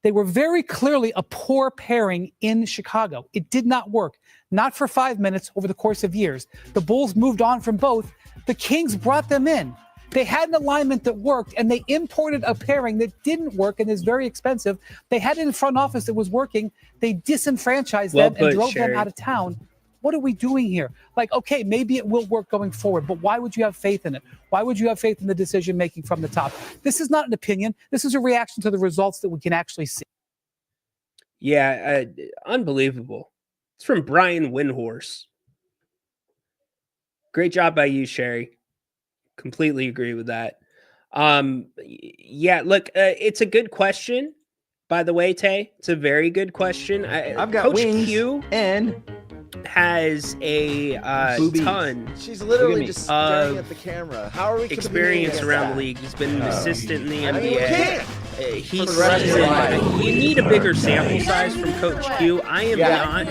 They were very clearly a poor pairing in Chicago. It did not work. Not for 5 minutes over the course of years. The Bulls moved on from both. The Kings brought them in. They had an alignment that worked, and they imported a pairing that didn't work and is very expensive. They had it in front office that was working. They disenfranchised them and drove them out of town. What are we doing here? Like, okay, maybe it will work going forward, but why would you have faith in it? Why would you have faith in the decision-making from the top? This is not an opinion. This is a reaction to the results that we can actually see. Yeah, unbelievable. It's from Brian Windhorse. Great job by you, Sherry. Completely agree with that. Yeah, look, it's a good question, by the way, Tay. It's a very good question. I've got Coach wings Q and has a ton. She's literally just staring at the camera. How are we experience around the league? He's been an assistant in the NBA. He's you need a bigger sample size from Coach Q. I am not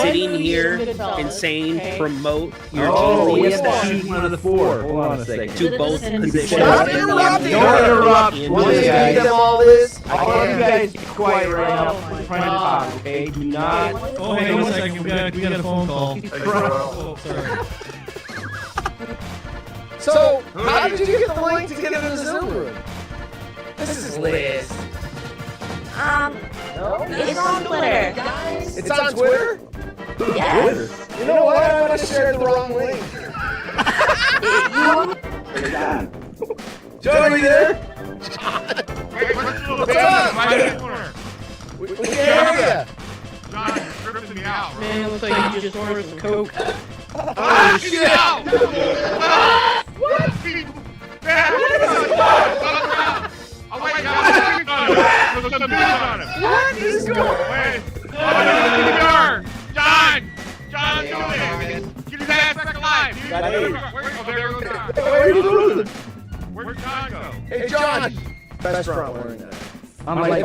sitting here and saying promote your team. We have to choose one of the four. Hold on a second. To both positions. Don't interrupt. Don't interrupt. Once you give them all this, I want you guys to be quiet right now. I'm trying to talk, okay? Do not. Oh, hang on a second. We got a phone call. Oh, sorry. So, how did you get the link to get into the Zoom room? This is Liz. It's on Twitter. It's on Twitter? Yes. You know what? I might have shared the wrong link. John, are you there? What's up? We can't hear you. John, you're tripping me out. Man, it looks like you just ordered some Coke. Oh, shit! What? Man, oh my God! There's some beans on him. What is going on? Wait. John, do it. Get his ass back alive. Dude. Got eight. Where goes John? Where are you losing? Where'd John go? Hey, John. Best front wearing that. I'm like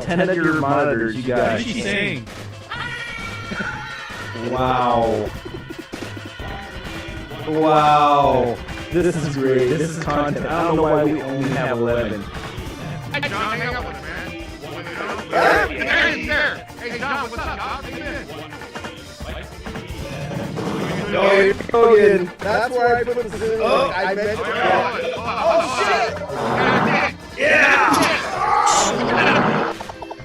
10 of your monitors, you What guys. is she saying? Wow. Wow. This is great. This is content. I don't know why we only have 11. Hey, John, hang up with him, man. There he's there. Hey, John, what's up, dog? Take it in. No, here we go again. That's where I put the Zoom link. I meant to. Oh, shit! Yeah!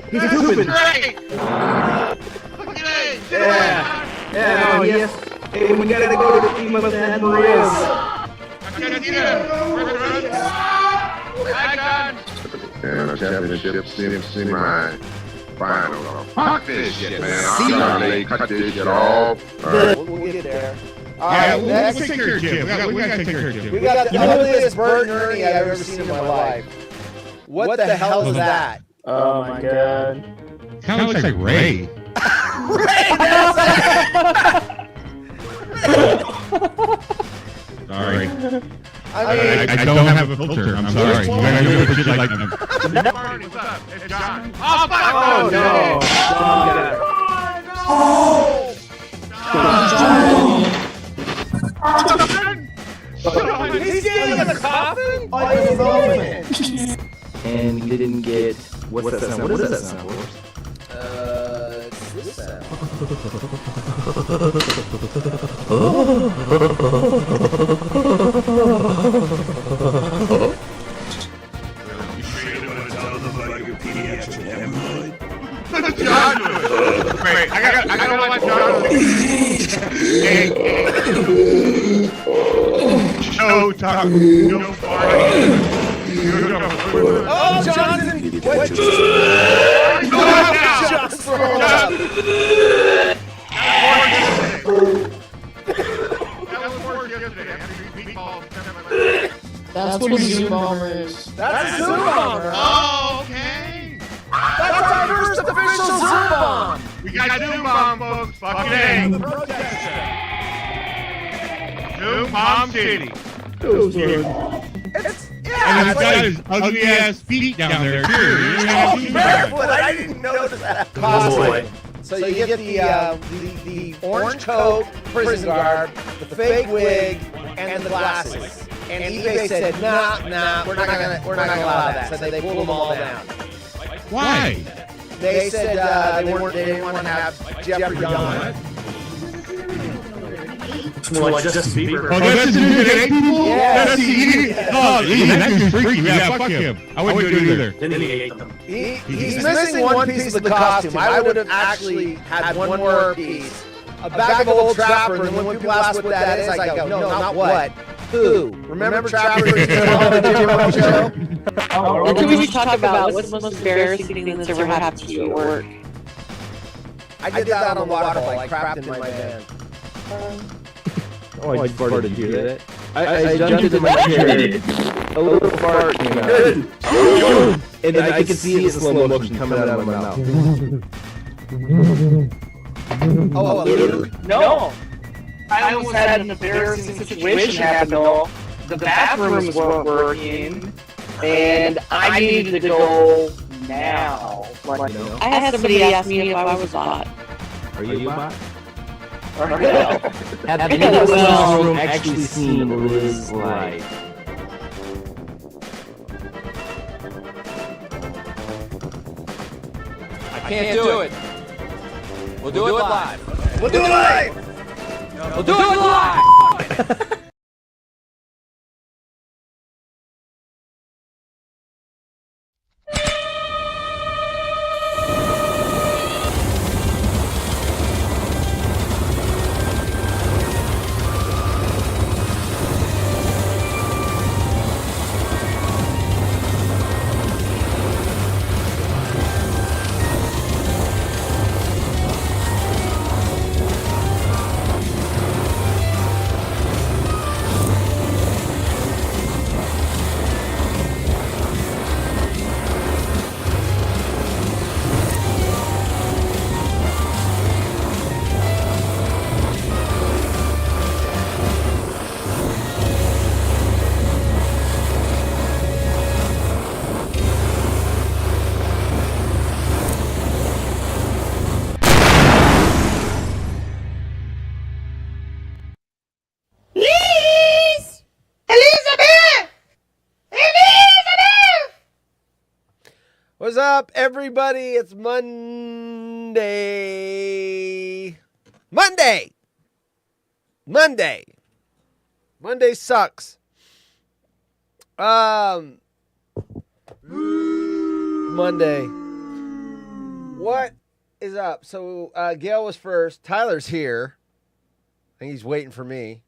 He's pooping. Great! Look at it! Yeah, no, yes. Hey, we gotta go to the team of San Maria's. I can't get him! Hi, John! And a championship semi final. Fuck this shit, man. I'm trying to cut this shit off. We'll get there. All right, We'll next. take care of Jim. We gotta take care of Jim. We got the ugliest Bert and Ernie I've ever seen in my life. What the hell is that? Oh my god. Kind of looks like Ray. Sorry. I mean, I don't have a filter. I'm sorry. You gotta do what you like. What's up? It's John. Oh, fuck! Oh no. he's getting in the coffin? Oh, he's moving. And we didn't get. What's that sound? What is that sound? It's this sound. John, wait, I gotta let John. Joe talk. No party. Oh, Johnson! Wait, John's throwing up. That's what a Zoom bomber is. That's a Zoom bomber. Oh, okay. That's our first official Zoom bomb. We got Zoom bomb, folks. Fucking A. Zoom bomb city. It's, And he's got his ugly ass feet down there too. barefoot. I didn't notice that. Cosplay. So you get the orange coat, prison garb, the fake wig, and the glasses. And eBay said, nah, we're not gonna allow that. So they pulled them all down. Why? They said they didn't want to have Jeffrey on. Like Justin Bieber. Oh, that's the dude that ate people? Yeah. That's that dude's freaky. Yeah, fuck him. I wouldn't do it either. Then he ate them. He's missing one piece of the costume. I would have actually had one more piece. A bag of old Trapper, and when people ask what that is, I go, no, not what. Who? Remember Trapper? Can we talk about what's the most embarrassing thing that's ever happened to you at work? I did that on the waterfall. I crapped in my van. Oh, I just farted. Did you hear that? I jumped in my chair. A little fart came out. And I could see it in slow motion coming out of my mouth. No. I almost had an embarrassing situation happen though. The bathrooms weren't working, and I needed to go now. Like, I had somebody ask me if I was hot. Are you a bot? Have Have anyone else in the room actually seen Liz live? I can't do it. We'll do it live. We'll do it live! We'll do it live! What's up, everybody? It's Monday. Monday sucks. Monday. What is up? So Gail was first. Tyler's here. I think he's waiting for me.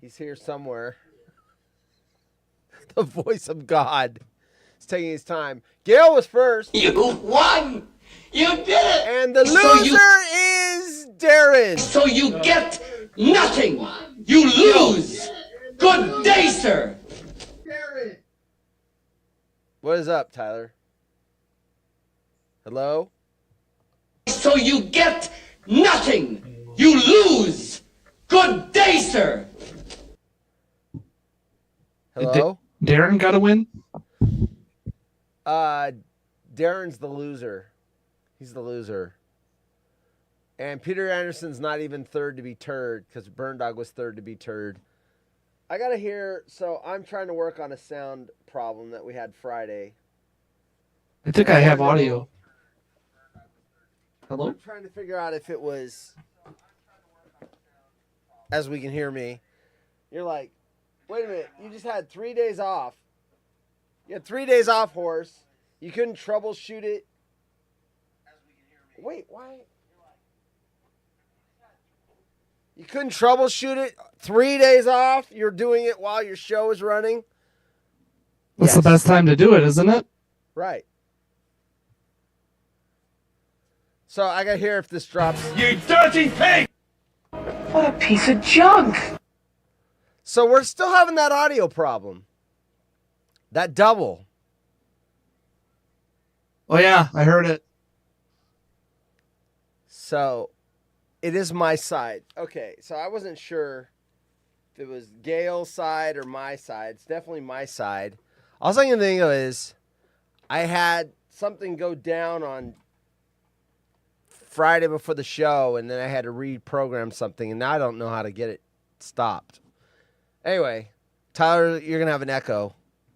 He's here somewhere. The voice of God is taking his time. Gail was first. You won! You did it! And the loser is Darren. So you get nothing! You lose! Good day, sir! What is up, Tyler? Hello? So you get nothing! You lose! Good day, sir! Hello? Darren got a win? Darren's the loser. He's the loser. And Peter Anderson's not even third to be turd because Burn Dog was third to be turd. I got to hear, so I'm trying to work on a sound problem that we had Friday. I think I have audio. Hello? I'm trying to figure out if it was, as we can hear me, you're like, wait a minute, you just had 3 days off. You had 3 days off, horse. You couldn't troubleshoot it. Wait, why? You couldn't troubleshoot it? 3 days off? You're doing it while your show is running? That's the best time to do it, isn't it? Right. So I gotta hear if this drops. You dirty pig! What a piece of junk! So we're still having that audio problem. That double. Oh yeah, I heard it. So it is my side. Okay, so I wasn't sure if it was Gail's side or my side. It's definitely my side. All I can think of is I had something go down on Friday before the show, and then I had to reprogram something, and now I don't know how to get it stopped. Anyway, Tyler, you're going to have an echo.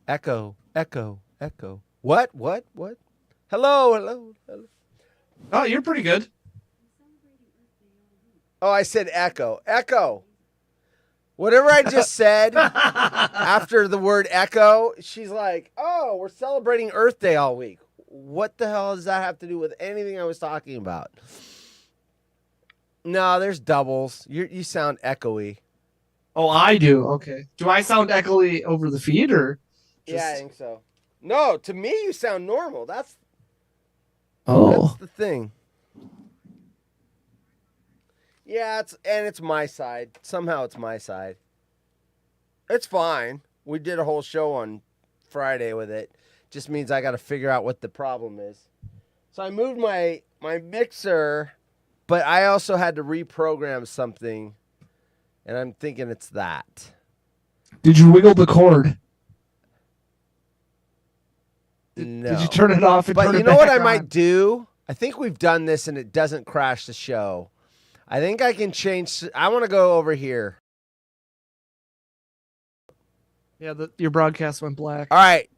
Echo, echo, Echo. What? Hello. Oh, you're pretty good. Oh, I said echo. Echo. Whatever I just said after the word echo, she's like, oh, we're celebrating Earth Day all week. What the hell does that have to do with anything I was talking about? No, there's doubles. You sound echoey. Oh, I do. Okay. Do I sound echoey over the feed or? Yeah, I think so. No, to me you sound normal. That's the thing. Yeah, it's my side. Somehow it's my side. It's fine. We did a whole show on Friday with it. Just means I got to figure out what the problem is. So I moved my mixer, but I also had to reprogram something, and I'm thinking it's that. Did you wiggle the cord? No. Did you turn it off and But turn you it know what back I might on? do? I think we've done this and it doesn't crash the show. I think I can change. I want to go over here. Yeah, your broadcast went black. All right.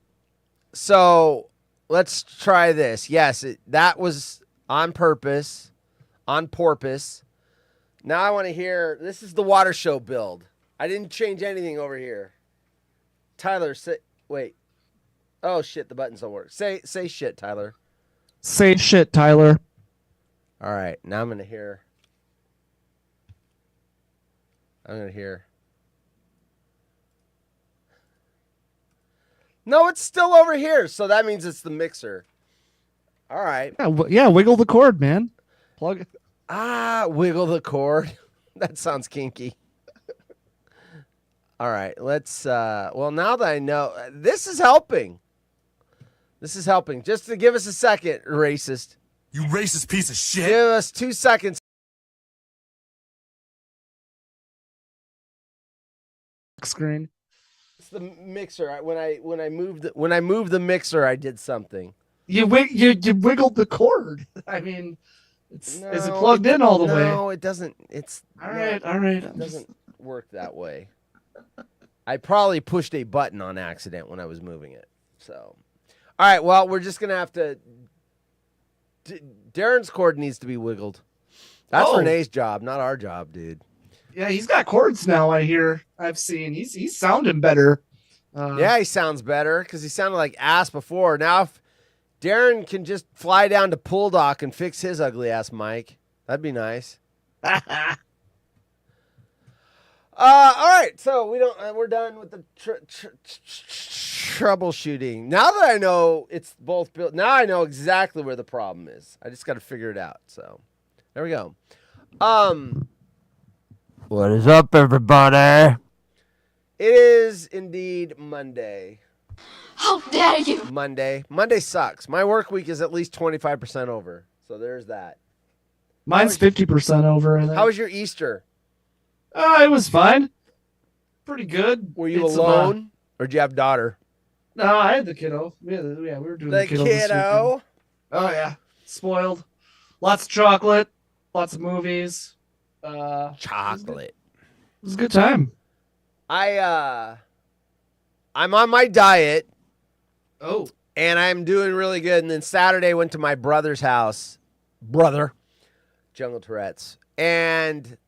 So let's try this. Yes, that was on purpose, on porpoise. Now I want to hear. This is the water show build. I didn't change anything over here. Tyler, wait. Oh shit, the buttons don't work. Say shit, Tyler. Say shit, Tyler. All right, now I'm gonna hear. No, it's still over here, so that means it's the mixer. All right. Yeah, wiggle the cord, man. Plug it. Wiggle the cord. That sounds kinky. All right, let's well, now that I know, this is helping. Just to give us a second, racist. You racist piece of shit. Give us 2 seconds. Screen. It's the mixer. When I moved the mixer, I did something. You wiggled the cord. I mean, is it plugged in all the way? No, it doesn't. It's all right. It doesn't work that way. I probably pushed a button on accident when I was moving it. So, all right. Well, we're just gonna have to. Darren's cord needs to be wiggled. That's Renee's job, not our job, dude. Yeah, he's got cords now. I've seen. He's sounding better. Yeah, he sounds better because he sounded like ass before. Now, if Darren can just fly down to Pool Dock and fix his ugly ass mic, that'd be nice. All right, so we're done with the troubleshooting. Now that I know it's both built, now I know exactly where the problem is. I just got to figure it out. So there we go. What is up, everybody? It is indeed Monday. How dare you! Monday sucks. My work week is at least 25% over. So there's that. Mine's 50% over. How was your Easter? It was fine. Pretty good. Were you alone, or did you have a daughter? No, I had the kiddo. We were doing the kiddo. Kiddo? Oh yeah, spoiled. Lots of chocolate. Lots of movies. Chocolate. It was a good time. I'm on my diet. Oh. And I'm doing really good. And then Saturday went to my brother's house. Jungle Tourette's. And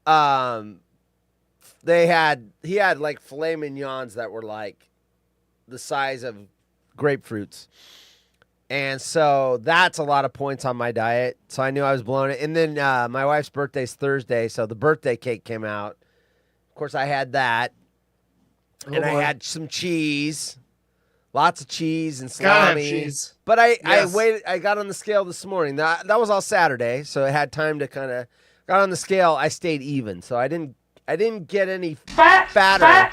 he had like filet mignons that were like the size of grapefruits. And so that's a lot of points on my diet. So I knew I was blowing it. And then my wife's birthday's Thursday, so the birthday cake came out. Of course, I had that. And I had some cheese. Lots of cheese and salami. Gotta have cheese. But I waited. I got on the scale this morning. That was all Saturday, so I had time to kind of got on the scale. I stayed even, so I didn't get any fatter.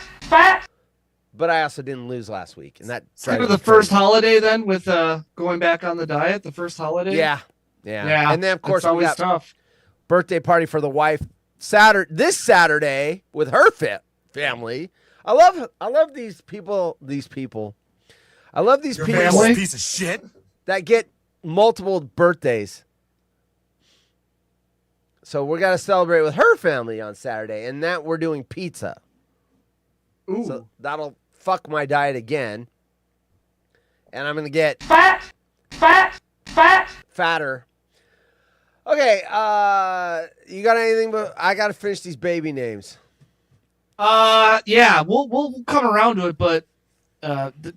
But I also didn't lose last week, and that. Kind of the first holiday then, with going back on the diet. The first holiday. Yeah. And then of course it's we got tough. Birthday party for the wife this Saturday with her family. I love these people. I love these Your people. family? Piece of shit. That get multiple birthdays. So we're gonna celebrate with her family on Saturday, and that we're doing pizza. Ooh. So that'll fuck my diet again. and I'm gonna get Fat. fatter. Okay, you got anything? But I gotta finish these baby names. Yeah, we'll come around to it, but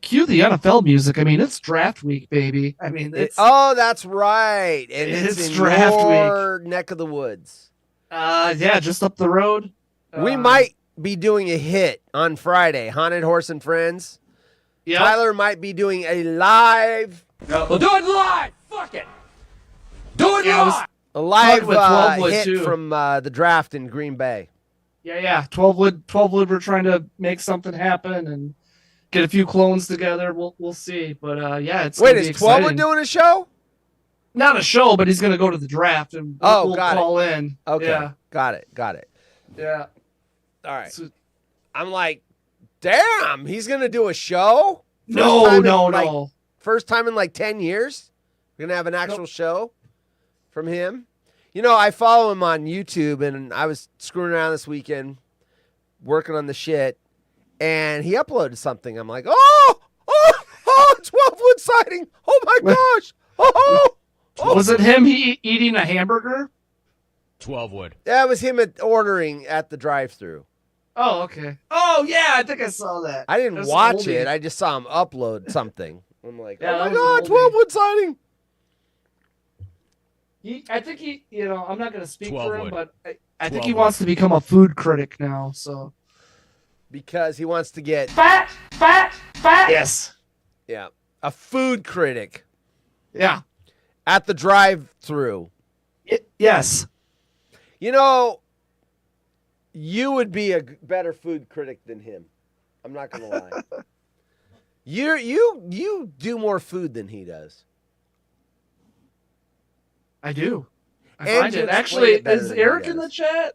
cue the NFL music. I mean, it's draft week, baby. I mean, it's Oh, that's right, and it's in draft your neck of the woods. yeah, just up the road. We might be doing a hit on Friday. Haunted Horse and Friends. Yeah, Tyler might be doing a live. We'll do it live. Fuck it. Do it live. A live Talking with 12 Wood, hit too. from the draft in Green Bay. yeah. 12 wood. We're trying to make something happen and get a few clones together. We'll see, but yeah, it's Wait, gonna be is 12 exciting. doing a show? Not a show, but he's gonna go to the draft and we'll call in. Okay, Yeah, got it. yeah. All right. So- I'm like, damn, he's gonna do a show? No. First time in like 10 years? We're gonna have an actual show from him. You know, I follow him on YouTube, and I was screwing around this weekend working on the shit, and he uploaded something. I'm like, 12 Wood sighting. Oh my gosh. Was it him eating a hamburger? 12 Wood. That was him ordering at the drive-thru. Oh, okay. Oh, yeah, I think I saw that. I didn't That's watch oldie. it. I just saw him upload something. I'm like, Yeah, oh my that was God, oldie. 12 Wood sighting. I think I'm not going to speak 12 for him, wood. but I 12 think he wood. wants to become a food critic now, so. Because he wants to get, Fat. Yes. yeah, a food critic Yeah. at the drive-thru. Yes. You know, you would be a better food critic than him. I'm not gonna lie. You do more food than he does. I do. I And find you it. explain Actually, it better is than he Eric in does. the chat?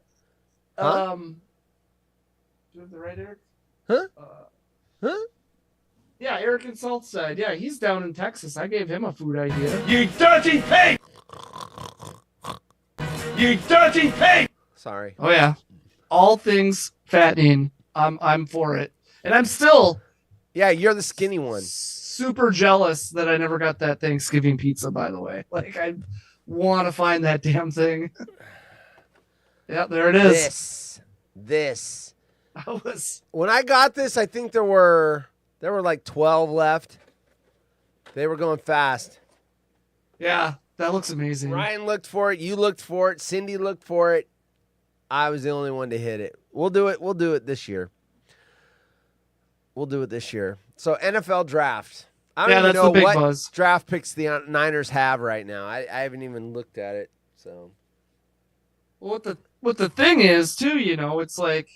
Huh? Do you have the right Eric? Huh? Huh? Yeah, Eric in Southside. Yeah, he's down in Texas. I gave him a food idea. You dirty pig! You dirty pig! Sorry. Oh yeah, all things fattening. I'm for it, and I'm still Yeah, you're the skinny one. super jealous that I never got that Thanksgiving pizza. By the way, like I want to find that damn thing. Yeah, there it is. This. I was. When I got this, I think there were like 12 left. They were going fast. Yeah, that looks amazing. Ryan looked for it. You looked for it. Cindy looked for it. I was the only one to hit it. We'll do it. We'll do it this year. So NFL draft. I don't Yeah, even that's know the big what buzz. draft picks the Niners have right now. I haven't even looked at it. So Well, what the thing is too, it's like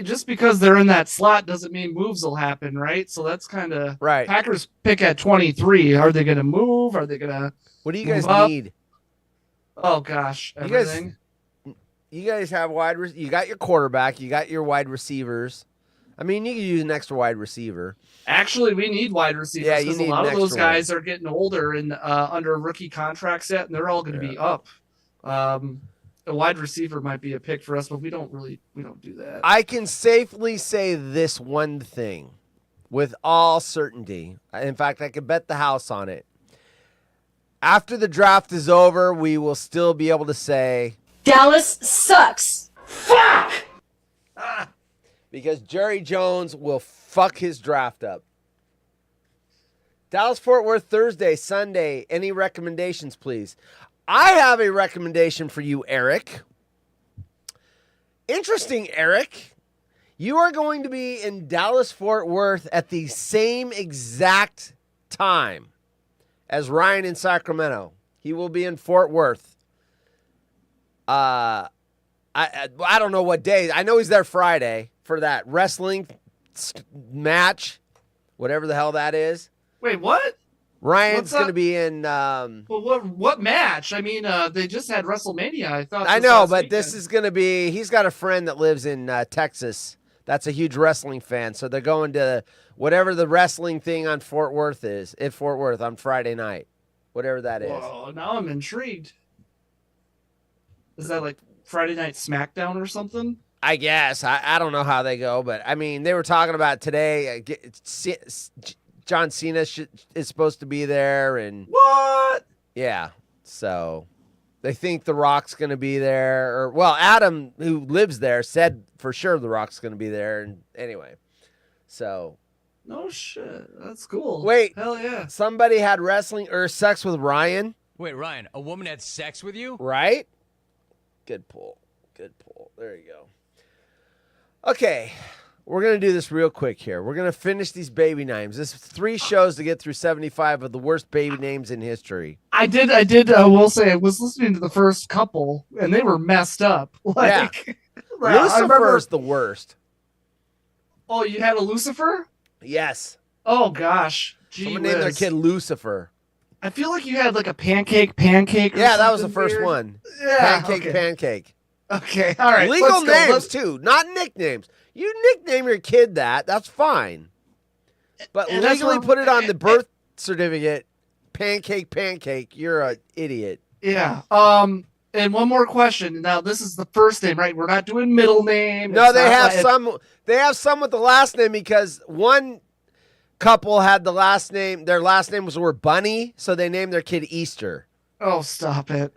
just because they're in that slot doesn't mean moves will happen, right? So that's kind of right. Packers pick at 23. Are they going to move? Are they going to? What do you guys move up? need? Oh gosh, You guys- everything. You guys have you got your quarterback. You got your wide receivers. I mean, you could use an extra wide receiver. Actually, we need wide receivers Yeah, you because need a lot an of those extra one. guys are getting older and under rookie contracts yet, and they're all going to be up. A wide receiver might be a pick for us, but we don't do that. I can safely say this one thing with all certainty. In fact, I could bet the house on it. After the draft is over, we will still be able to say, Dallas sucks. because Jerry Jones will fuck his draft up. Dallas-Fort Worth Thursday, Sunday. Any recommendations, please? I have a recommendation for you, Eric. Interesting, Eric. You are going to be in Dallas-Fort Worth at the same exact time as Ryan in Sacramento. He will be in Fort Worth. I don't know what day. I know he's there Friday for that wrestling match, whatever the hell that is. Wait, what? Ryan's What's going to up? be in. Well, what match? I mean, they just had WrestleMania. I thought. I this know, last but this weekend. is going to be. He's got a friend that lives in Texas. That's a huge wrestling fan. So they're going to whatever the wrestling thing on Fort Worth is. At Fort Worth on Friday night, whatever that is. Whoa, now I'm intrigued. Is that like Friday Night SmackDown or something? I guess. I don't know how they go, but I mean, they were talking about today. John Cena is supposed to be there, and What? yeah, so they think The Rock's going to be there. Or well, Adam, who lives there, said for sure The Rock's going to be there. And anyway, so No shit. That's cool. wait, Hell yeah. somebody had wrestling or sex with Ryan, Wait, Ryan, a woman had sex with you? right? Good pull. Good pull. There you go. Okay. We're going to do this real quick here. We're going to finish these baby names. This is 3 shows to get through 75 of the worst baby names in history. I will say I was listening to the first couple and they were messed up. Like, I Lucifer's remember- the worst. Oh, you had a Lucifer? Yes. Oh gosh. Gee Someone named their whiz. kid Lucifer. I feel like you had like a pancake. Or Yeah, that was the something first weird. one. Yeah. Pancake. Okay. All right. Legal let's go. names, Let's- too, not nicknames. You nickname your kid that, that's fine. But And that's legally where- put it on the birth certificate, pancake, you're an idiot. Yeah. And one more question. Now this is the first name, right? We're not doing middle name. No, It's they not have like- some. They have some with the last name because one couple had the last name. Their last name was the word Bunny, so they named their kid Easter. Oh, stop it.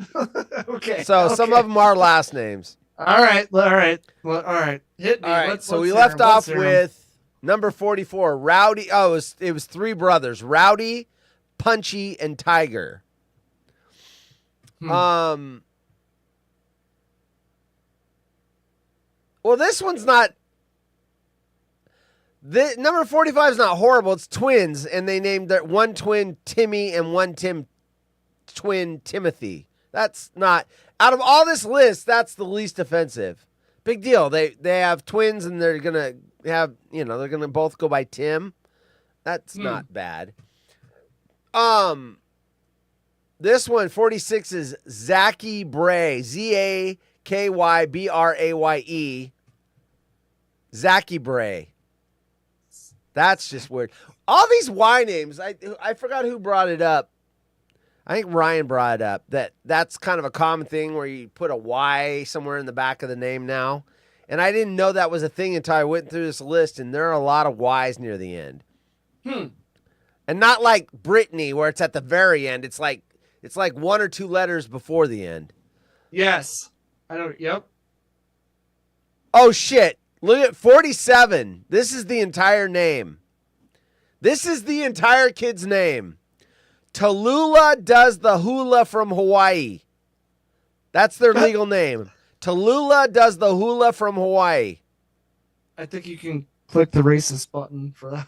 Okay. So some okay. of them are last names. All right. Well, all right. Hit me. All right. Let's- So let's we hear left 'em. off Let's hear 'em. with number 44, Rowdy. Oh, it was 3 brothers, Rowdy, Punchy, and Tiger. Well, this one's not. Number 45 is not horrible. It's twins, and they named their one twin Timmy and one twin Timothy. That's not out of all this list. That's the least offensive. Big deal. They have twins, and they're gonna have they're gonna both go by Tim. That's not bad. This one 46 is Zaki Bray, ZAKYBRAYE. Zaki Bray. That's just weird. All these Y names, I forgot who brought it up. I think Ryan brought it up. That's kind of a common thing where you put a Y somewhere in the back of the name now. And I didn't know that was a thing until I went through this list, and there are a lot of Y's near the end. And not like Brittany where it's at the very end. It's like 1 or 2 letters before the end. Yes. I don't. Yep. Oh, shit. Look at 47. This is the entire name. This is the entire kid's name. Tallulah does the hula from Hawaii. That's their legal name. Tallulah does the hula from Hawaii. I think you can click the racist button for that.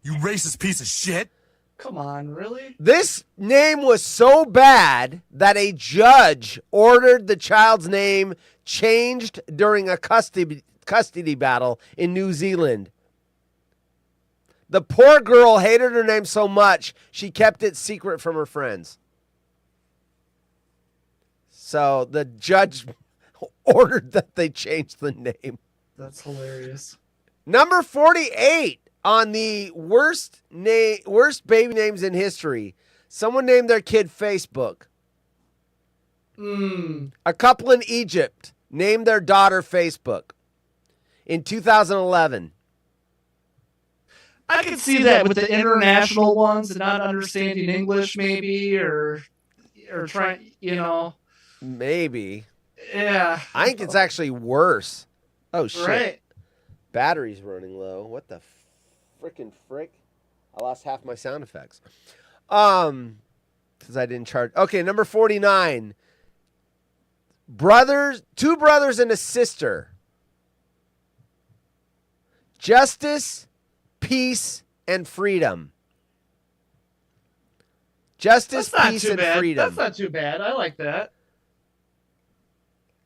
You racist piece of shit. Come on, really? This name was so bad that a judge ordered the child's name changed during a custody battle in New Zealand. The poor girl hated her name so much, she kept it secret from her friends. So the judge ordered that they change the name. That's hilarious. Number 48 on the worst baby names in history. Someone named their kid Facebook. A couple in Egypt named their daughter Facebook in 2011. I could see that with the international ones and not understanding English, maybe, or trying, Maybe. Yeah. I think it's actually worse. Oh, shit. Right. Battery's running low. What the frickin' frick? I lost half my sound effects. Because I didn't charge. Okay, number 49. Two brothers and a sister. Justice, peace, and freedom. Justice, That's not peace, too and bad. freedom. That's not too bad. I like that.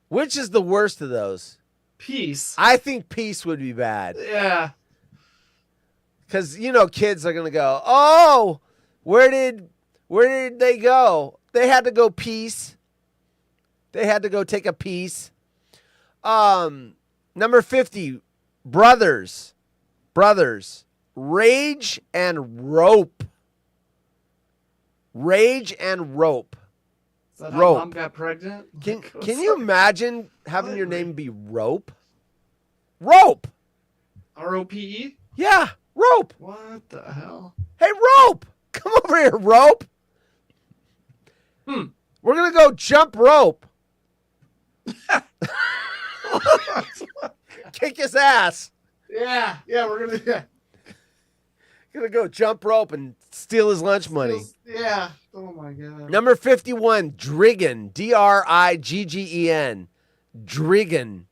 Which is the worst of those? Peace. I think peace would be bad. Yeah. Because, kids are going to go, oh, where did they go? They had to go peace. They had to go take a piece. Number 50, brothers. Rage and rope. Rage and rope. Is that how Rope. Mom got pregnant? Can you imagine having your name be Rope? Rope. ROPE? Yeah, Rope. What the hell? Hey, Rope. Come over here, Rope. We're going to go jump rope. Kick his ass. Yeah, we're gonna. Gonna go jump rope and steal his lunch money. Yeah. Oh my god. Number 51, Driggin. Driggen. Driggin.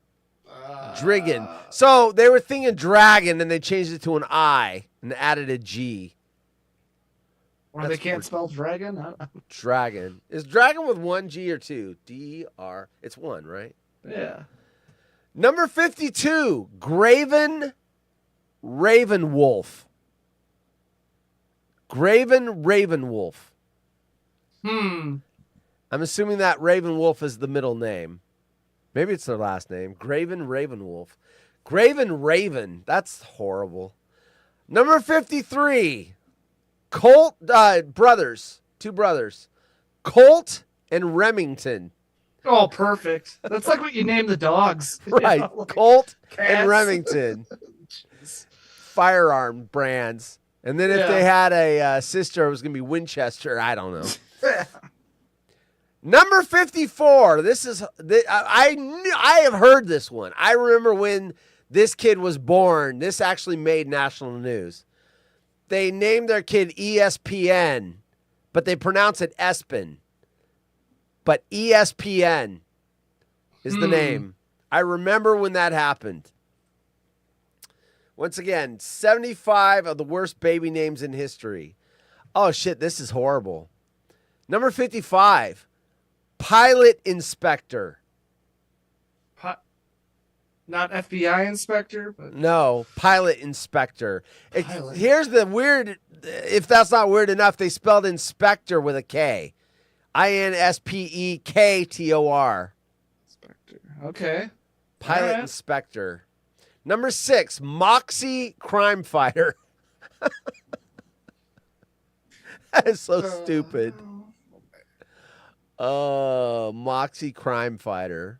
Driggin. So they were thinking dragon and they changed it to an I and added a G. Or they can't spell dragon? Dragon. Is dragon with one G or two? D-R. It's one, right? Yeah. Number 52, Graven Ravenwolf. Graven Ravenwolf. I'm assuming that Ravenwolf is the middle name. Maybe it's their last name. Graven Ravenwolf. Graven Raven. That's horrible. Number 53, Colt brothers. Two brothers. Colt and Remington. Oh, perfect. That's like what you name the dogs. Right. You know, like Colt cats. and Remington. Firearm brands. And then if they had a sister, it was going to be Winchester. I don't know. Number 54. This is I have heard this one. I remember when this kid was born. This actually made national news. They named their kid ESPN, but they pronounce it Espen. But ESPN is the name. I remember when that happened. Once again, 75 of the worst baby names in history. Oh, shit, this is horrible. Number 55, Pilot Inspector. Not FBI inspector, but No, Pilot Inspector. Here's the weird, if that's not weird enough, they spelled inspector with a K. INSPEKTOR. Inspector. Okay. Pilot Alright. Inspector. Number 6, Moxie Crime Fighter. That is so stupid. Moxie Crime Fighter.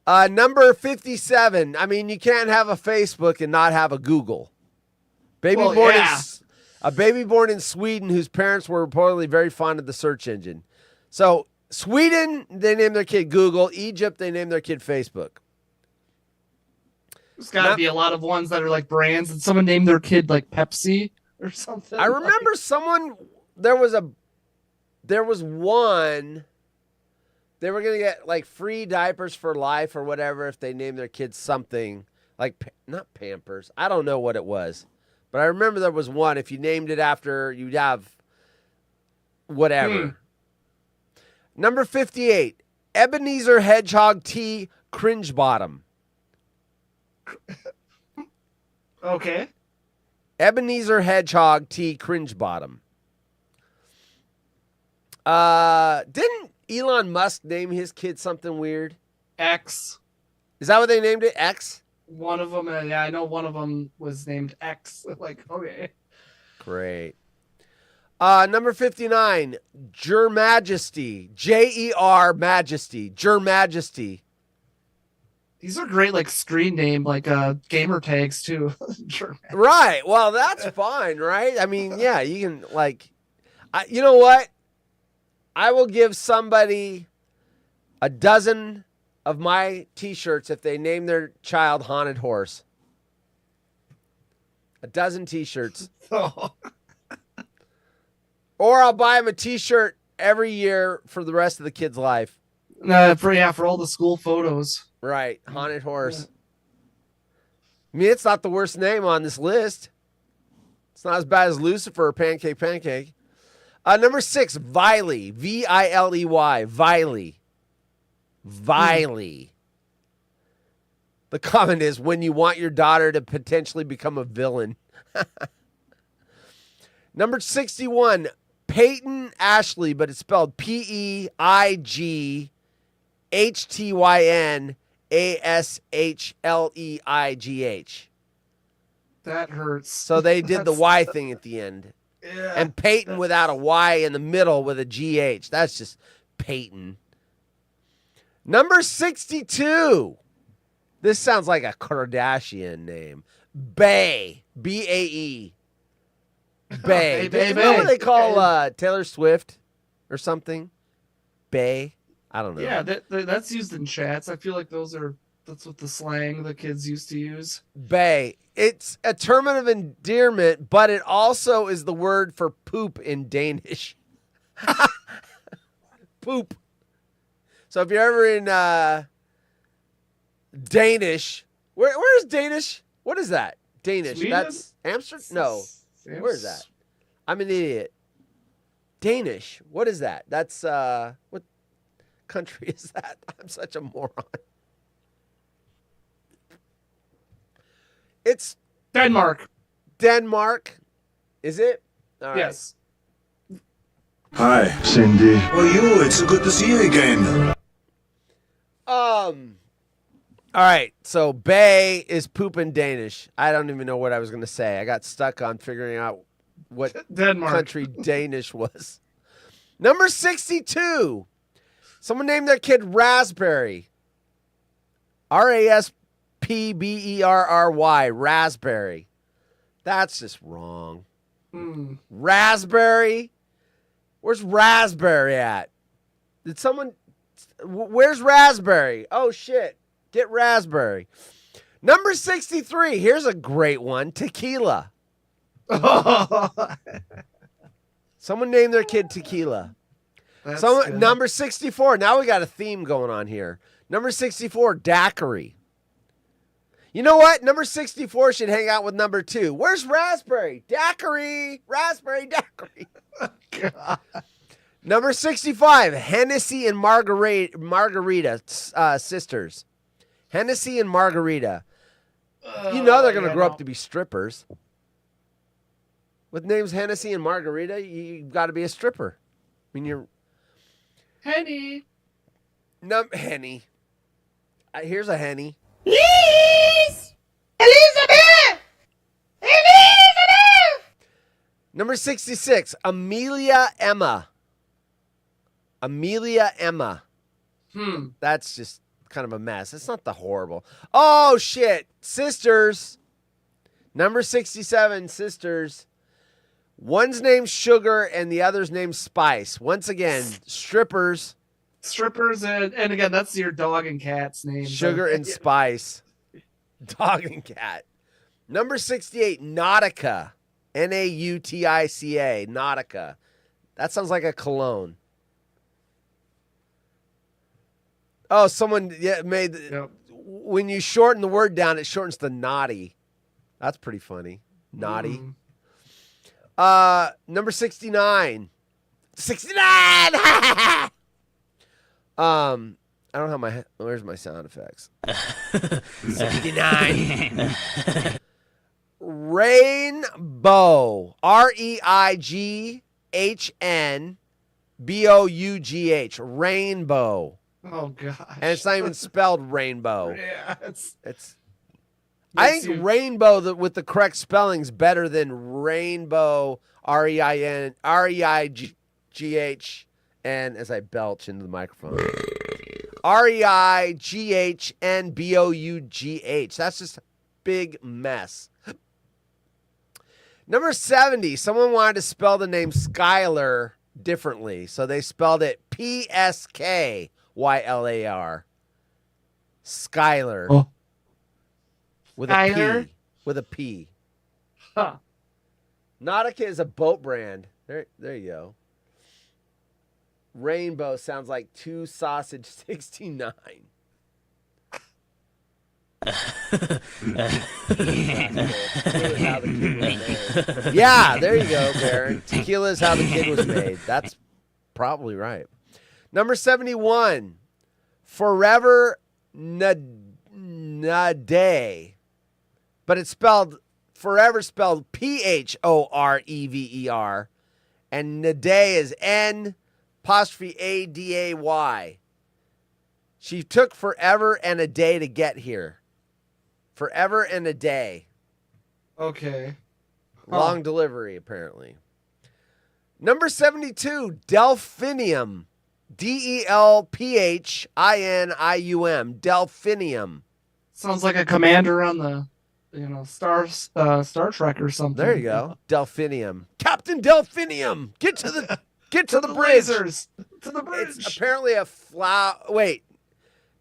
Number 57. I mean, you can't have a Facebook and not have a Google. A baby born in Sweden whose parents were reportedly very fond of the search engine. So, Sweden, they named their kid Google. Egypt, they named their kid Facebook. There's got to be a lot of ones that are like brands, and someone named their kid like Pepsi or something. I remember there was one, they were going to get like free diapers for life or whatever if they named their kids something like, not Pampers. I don't know what it was. But I remember there was one. If you named it after, you'd have whatever. Number 58, Ebenezer Hedgehog T. Cringe Bottom. Okay. Ebenezer Hedgehog T. Cringe Bottom. Didn't Elon Musk name his kid something weird? X. Is that what they named it? X? One of them, yeah, I know one of them was named X. Like, okay. Great. Number 59, Jer Majesty. Jer Majesty. Jer Majesty. These are great, like, screen name, like, gamer tags, too. Right. Well, that's fine, right? I mean, yeah, you can, like, you know what? I will give somebody a dozen of my T-shirts if they name their child Haunted Horse. A dozen T-shirts. Oh. Or I'll buy them a T-shirt every year for the rest of the kid's life. For all the school photos. Right. Haunted Horse. I mean, it's not the worst name on this list. It's not as bad as Lucifer or Pancake. Number 6, Viley. Viley. Viley. Viley. The comment is when you want your daughter to potentially become a villain. Number 61, Peyton Ashley, but it's spelled PEIGHTYNASHLEIGH. That hurts. So they did the Y thing at the end. Yeah, and Peyton without a Y in the middle with a GH. That's just Peyton. Number 62. This sounds like a Kardashian name. Bay. B-A-E. Bay. Bay, You know what Bay. they call Taylor Swift or something? Bay? I don't know. Yeah, that's used in chats. I feel like that's what the slang the kids used to use. Bay. It's a term of endearment, but it also is the word for poop in Danish. Poop. So if you're ever in Danish, where's Danish? What is that? Danish. Sweden? That's Amsterdam? No. Where is that? I'm an idiot. Danish. What is that? That's what country is that? I'm such a moron. It's Denmark. Denmark. Is it? All right. Yes. Hi, Cindy. Well, you, it's so good to see you again. All right. So Bay is poop in Danish. I don't even know what I was going to say. I got stuck on figuring out what Denmark. country Danish was. Number 62. Someone named their kid Raspberry. Raspberry. Raspberry. That's just wrong. Raspberry? Where's Raspberry at? Did someone... Where's Raspberry? Oh, shit. Get Raspberry. Number 63. Here's a great one. Tequila. Someone named their kid Tequila. Number 64. Now we got a theme going on here. Number 64, Daiquiri. You know what? Number 64 should hang out with number 2. Where's Raspberry? Daiquiri. Raspberry Daiquiri. God. Number 65, Hennessy and Margarita sisters. Hennessy and Margarita. You know they're going to grow up to be strippers. With names Hennessy and Margarita, you've got to be a stripper. I mean, you're... Henny. Henny. Here's a Henny. Please! Elizabeth! Elizabeth! Number 66, Amelia Emma. Amelia Emma. That's just kind of a mess. It's not the horrible. Oh, shit. Sisters. Number 67, sisters. One's named Sugar and the other's named Spice. Once again, strippers. Strippers, and again, that's your dog and cat's name. Sugar and Spice. Dog and cat. Number 68, Nautica. Nautica. Nautica. That sounds like a cologne. Oh, someone made... Yep. When you shorten the word down, it shortens to naughty. That's pretty funny. Naughty. Number 69. 69! I don't have my... Where's my sound effects? 69. Rainbow. REIGHNBOUGH. Rainbow. Oh, gosh. And it's not even spelled rainbow. Yeah, I think rainbow with the correct spelling is better than rainbow, REIGHN, as I belch into the microphone. REIGHNBOUGH. That's just a big mess. Number 70, someone wanted to spell the name Skylar differently, so they spelled it PSKYLAR. Skylar. Oh. With Skylar? a P. With a P. Huh. Nautica is a boat brand. There you go. Rainbow sounds like 2 sausage 69. Yeah, there you go, Baron. Tequila is how the kid was made. That's probably right. Number 71, Forever Nade. But it's spelled, Forever spelled P-H-O-R-E-V-E-R. And Naday is N'-A-D-A-Y. She took forever and a day to get here. Forever and a day. Okay. Long delivery, apparently. Number 72, Delphinium. D-E-L-P-H-I-N-I-U-M. Delphinium. Sounds like a commander on the Star Trek or something. There you go. Delphinium. Captain Delphinium. Get to the bridge. Lasers. To the bridge. It's apparently a flower. Wait.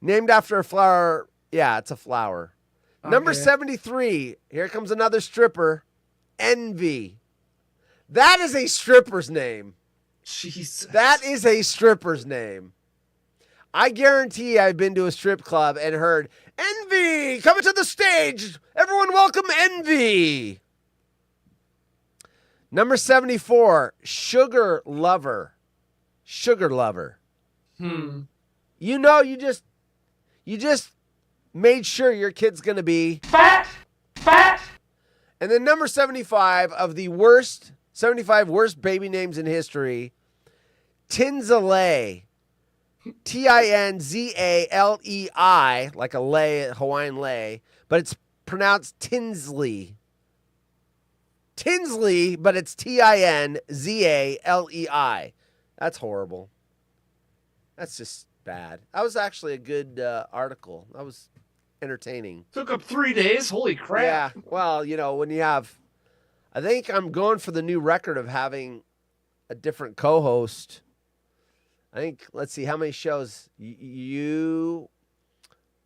Named after a flower. Yeah, it's a flower. Number Okay. 73. Here comes another stripper. Envy. That is a stripper's name. Jesus. That is a stripper's name. I guarantee I've been to a strip club and heard, Envy, coming to the stage. Everyone welcome Envy. Number 74, Sugar Lover. Sugar Lover. You know, you just made sure your kid's going to be Fat. And then number 75 of the 75 worst baby names in history, Tinzalei. Tinzalei, like a lei, Hawaiian lei, but it's pronounced Tinsley. Tinsley, but it's Tinzalei. That's horrible. That's just bad. That was actually a good article. That was entertaining. Took up 3 days. Holy crap. Yeah. Well, when you have, I think I'm going for the new record of having a different co-host. I think, let's see, how many shows? Gail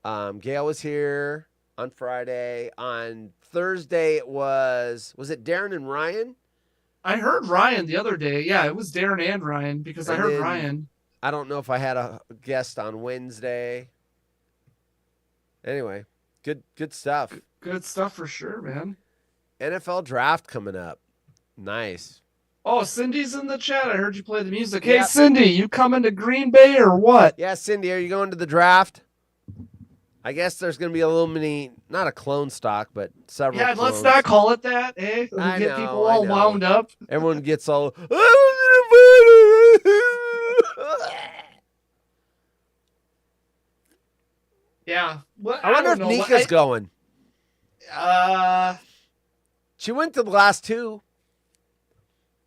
was here on Friday. On Thursday, it was it Darren and Ryan? I heard Ryan the other day. Yeah, it was Darren and Ryan because I heard Ryan. I don't know if I had a guest on Wednesday. Anyway, good stuff. Good stuff for sure, man. NFL draft coming up. Nice. Oh, Cindy's in the chat. I heard you play the music. Hey, Cindy, you coming to Green Bay or what? Yeah, Cindy, are you going to the draft? I guess there's going to be a little mini, not a clone stock, but several. Yeah, clones. let's not call it that, eh? I Get know, people I all know. wound up. Everyone gets all. Yeah. Well, I wonder if don't know. Nika's going. Uh, She went to the last two.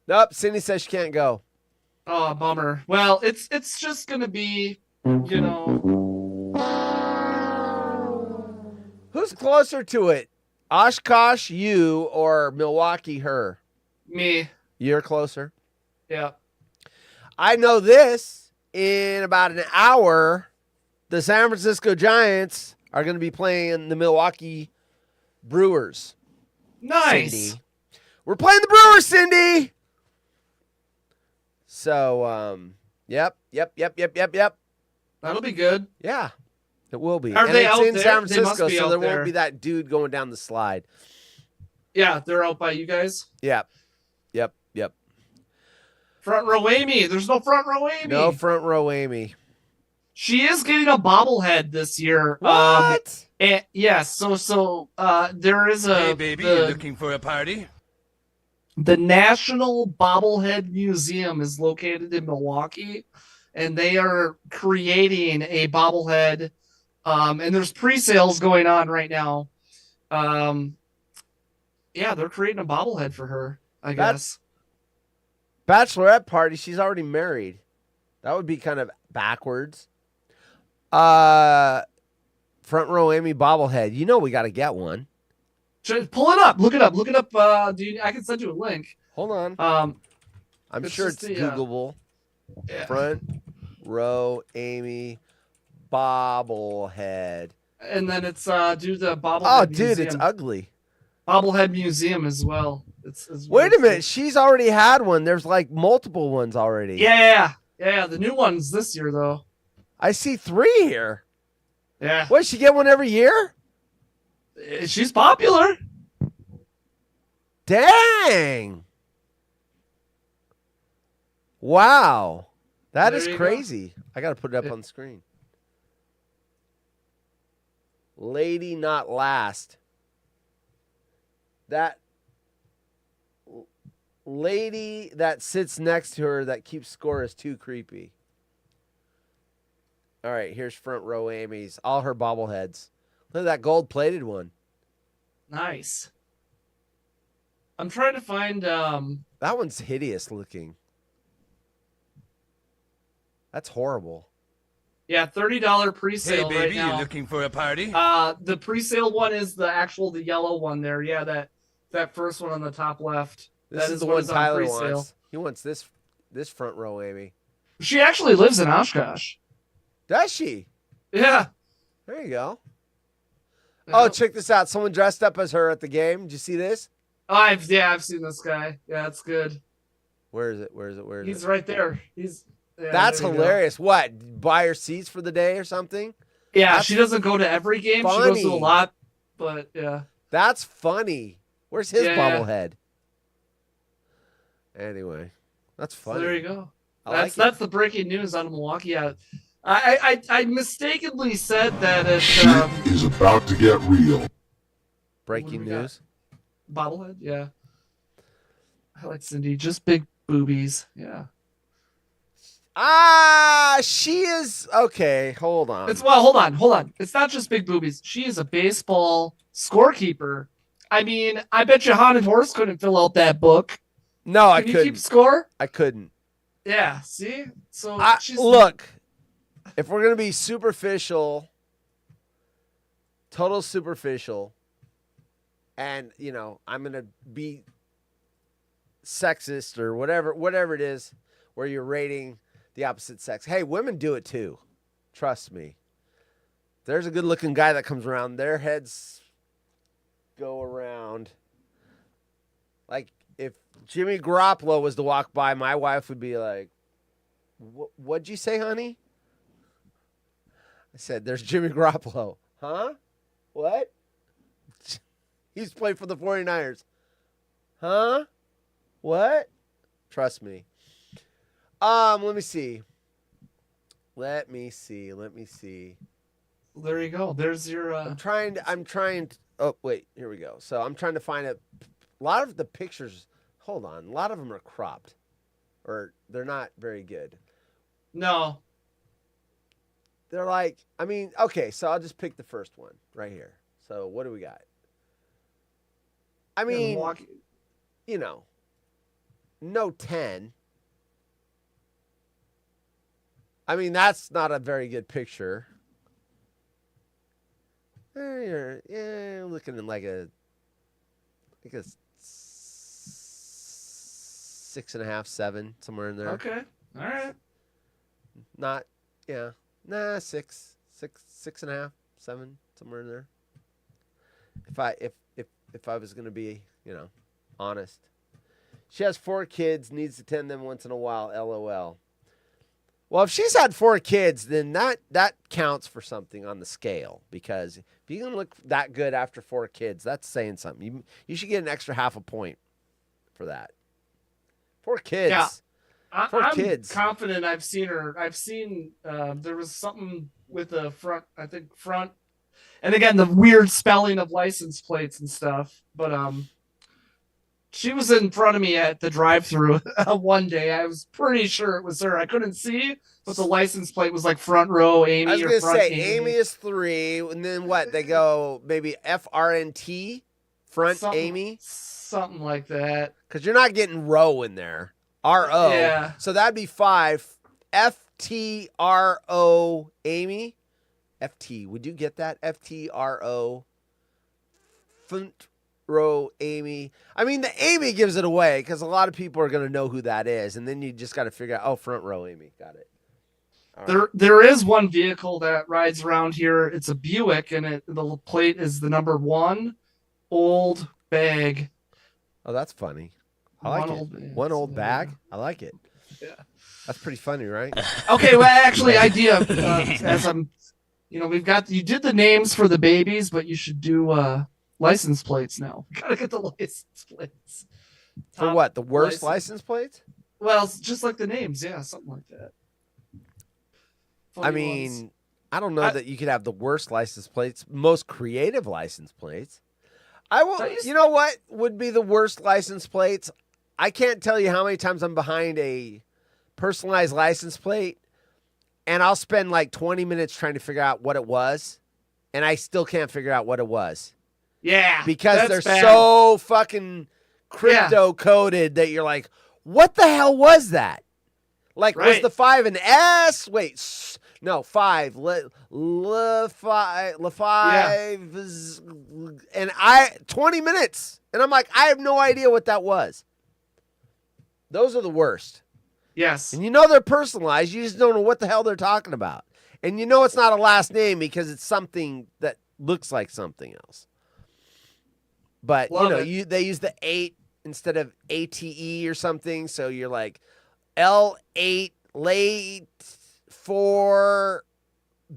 Nope, Cindy says she can't go. oh, bummer. Well, it's just gonna be, you know. Who's closer to it? Oshkosh, you, or Milwaukee, her? Me. You're closer. Yeah. I know this. In about an hour, the San Francisco Giants are going to be playing the Milwaukee Brewers. Nice. Cindy. We're playing the Brewers, Cindy. So, yep. That'll be good. Yeah, it will be. Are and they it's out in there? San They must Francisco, be so out there there. won't be that dude going down the slide. Yeah, they're out by you guys. Yep. Front row Amy. There's no front row Amy. No front row Amy. She is getting a bobblehead this year. What? Yes. So there is a. Hey, baby, you looking for a party? The National Bobblehead Museum is located in Milwaukee, and they are creating a bobblehead. And there's pre-sales going on right now. Yeah, they're creating a bobblehead for her, I guess. Bachelorette party. She's already married. That would be kind of backwards. Front row Amy bobblehead. You know we got to get one. Pull it up. Look it up. Look it up. I can send you a link. Hold on. I'm sure it's Googleable. Yeah. Front row Amy bobblehead. And then it's do the bobblehead. Oh, dude, museum. it's ugly. Bobblehead museum as well. It's Wait a minute. She's already had one. There's like multiple ones already. Yeah. The new one's this year though. I see 3 here. Yeah. What, she get one every year? She's popular. Dang. Wow. That There is you go. crazy. I got to put it up on the screen. Lady not last. That lady that sits next to her that keeps score is too creepy. All right, here's front row Amy's. All her bobbleheads. Look at that gold-plated one. Nice. I'm trying to find That one's hideous looking. That's horrible. Yeah, $30 pre-sale Hey, right baby, now. you looking for a party? The pre-sale one is the yellow one there. Yeah, that first one on the top left. This That is the what one is on Tyler pre-sale. wants. He wants this front row, Amy. She actually lives in Oshkosh. Does she? Yeah. There you go. Oh, check this out. Someone dressed up as her at the game. Did you see this? I've seen this guy. Yeah, it's good. Where is it? He's right there. That's there you hilarious. What? Buy her seats for the day or something? Yeah, That's she doesn't go to every game. funny. She goes to a lot, but yeah. That's funny. Where's his Yeah. bobblehead? Anyway, that's So funny. there you go. That's That's the breaking news out of Milwaukee. Yeah. I mistakenly said that it's Shit is about to get real. Breaking we got? news. bobblehead. Yeah. I like Cindy. Just big boobies. Yeah. She is okay. Hold on. Hold on. It's not just big boobies. She is a baseball scorekeeper. I mean, I bet you Haunted Horse couldn't fill out that book. No, I Can you couldn't. keep score? I couldn't. Yeah. See. So she's Look, if we're gonna be superficial, total superficial, and I'm gonna be sexist or whatever it is, where you're rating the opposite sex. Hey, women do it too. Trust me. There's a good-looking guy that comes around. Their heads go around. Like if Jimmy Garoppolo was to walk by, my wife would be like, "What'd you say, honey?" I said, "There's Jimmy Garoppolo." Huh? What? He's played for the 49ers. Huh? What? Trust me. Let me see. There you go. There's your. I'm trying to. Oh wait, here we go. So I'm trying to find a lot of the pictures. Hold on, a lot of them are cropped, or they're not very good. No. They're like, okay. So I'll just pick the first one right here. So what do we got? I mean, no 10. I mean, that's not a very good picture. You're looking at like a 6.5, 7, somewhere in there. Okay. All right. Not, yeah. Nah, 6.5, 7, somewhere in there. If I was gonna be, honest. She has 4 kids, needs to tend them once in a while. LOL. Well, if she's had 4 kids, then that counts for something on the scale, because if you can look that good after 4 kids, that's saying something. You should get an extra half a point for that. 4 kids. Yeah. I'm kids. Confident I've seen her. There was something with the front, and again, the weird spelling of license plates and stuff. But she was in front of me at the drive-thru one day. I was pretty sure it was her. I couldn't see, but the license plate was like front row Amy. I was going to say Amy is 3, and then what? They go maybe FRNT, front Amy? Something like that. Because you're not getting row in there. RO. Yeah. So that'd be 5. FTRO Amy. FT. Would you get that? FTRO. Front row Amy. I mean, the Amy gives it away because a lot of people are going to know who that is. And then you just got to figure out, front row Amy. Got it. There is one vehicle that rides around here. It's a Buick, and the plate is the number 1 old bag. Oh, that's funny. I like it. One old bag. I like it. Yeah, that's pretty funny, right? Okay, well, actually, idea. As I'm, you did the names for the babies, but you should do license plates now. Gotta get the license plates. For what? The worst license plates? Well, just like the names, yeah, something like that. I mean, I don't know that you could have the worst license plates, most creative license plates. I will. You know what would be the worst license plates? I can't tell you how many times I'm behind a personalized license plate, and I'll spend like 20 minutes trying to figure out what it was, and I still can't figure out what it was. Yeah, because they're so fucking crypto coded that you're like, what the hell was that? Like, was the 5 an S? Wait, no, 5. Five is, and 20 minutes. And I'm like, I have no idea what that was. Those are the worst. Yes. And you know they're personalized. You just don't know what the hell they're talking about. And you know it's not a last name because it's something that looks like something else. But, they use the 8 instead of ATE or something. So you're like L8 late for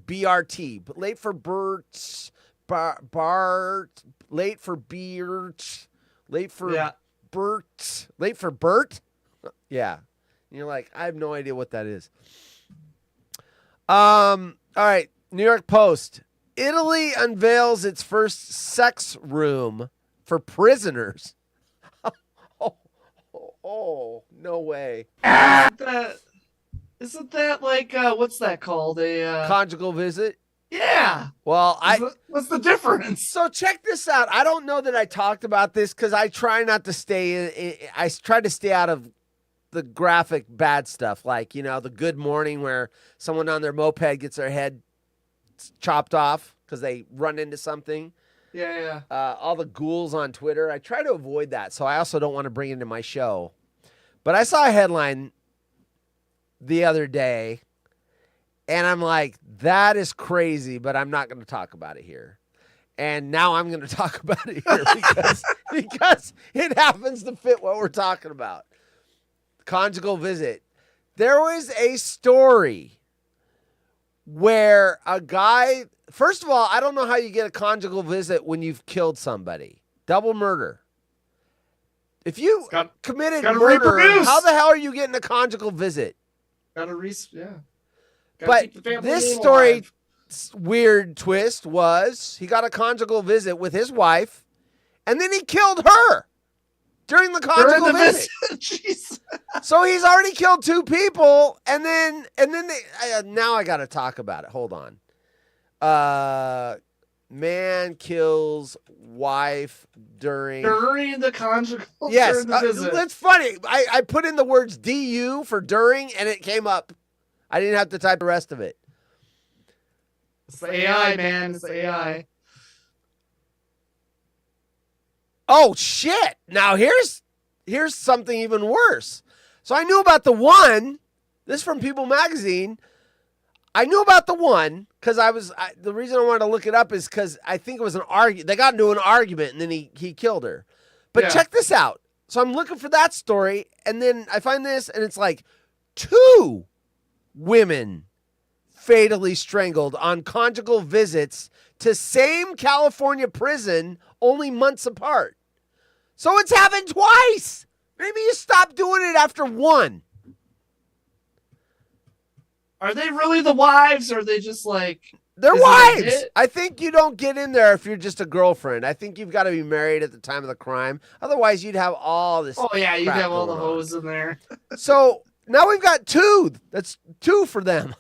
BRT. But late for Bert, Bart, late for Beert, late for Bert, late for Bert. Yeah. And you're like, I have no idea what that is. All right. New York Post. Italy unveils its first sex room for prisoners. Oh, no way. Isn't that like, what's that called? Conjugal visit? Yeah. Well, what's the difference? So check this out. I don't know that I talked about this because I try not to stay I try to stay out of the graphic bad stuff, like, the Good Morning where someone on their moped gets their head chopped off because they run into something. Yeah. All the ghouls on Twitter. I try to avoid that, so I also don't want to bring it into my show. But I saw a headline the other day, and I'm like, that is crazy, but I'm not going to talk about it here. And now I'm going to talk about it here because it happens to fit what we're talking about. Conjugal visit. There was a story where a guy, first of all, I don't know how you get a conjugal visit when you've killed somebody. Double murder. If you committed murder, reproduce. How the hell are you getting a conjugal visit? Gotta But keep the family this name story, alive. weird twist was he got a conjugal visit with his wife, and then he killed her during the conjugal visit. Jeez. So he's already killed 2 people, and then now I got to talk about it. Hold on. Man kills wife during the conjugal. Yes, during the visit. it's funny. I put in the words DU for during, and it came up. I didn't have to type the rest of it. It's the AI, man. It's the AI. Oh shit! Now here's something even worse. So I knew about the one. This is from People Magazine. I knew about the one because the reason I wanted to look it up is because I think it was an argument. They got into an argument and then he killed her. But check this out. So I'm looking for that story, and then I find this, and it's like 2 women fatally strangled on conjugal visits to same California prison only months apart. So it's happened twice. Maybe you stop doing it after 1. Are they really the wives, or are they just like... They're wives. I think you don't get in there if you're just a girlfriend. I think you've got to be married at the time of the crime. Otherwise, you'd have all this. Oh, yeah, you'd crap have all the going hoes on. in there. So now we've got 2. That's 2 for them.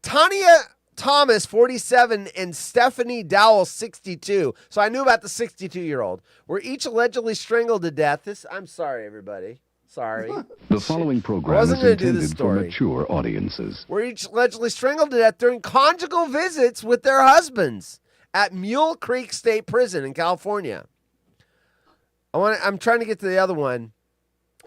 Tanya Thomas, 47, and Stephanie Dowell, 62. So I knew about the 62-year-old. Were each allegedly strangled to death. I'm sorry, everybody. Sorry. The following program is intended for mature audiences. Were each allegedly strangled to death during conjugal visits with their husbands at Mule Creek State Prison in California. I'm trying to get to the other one.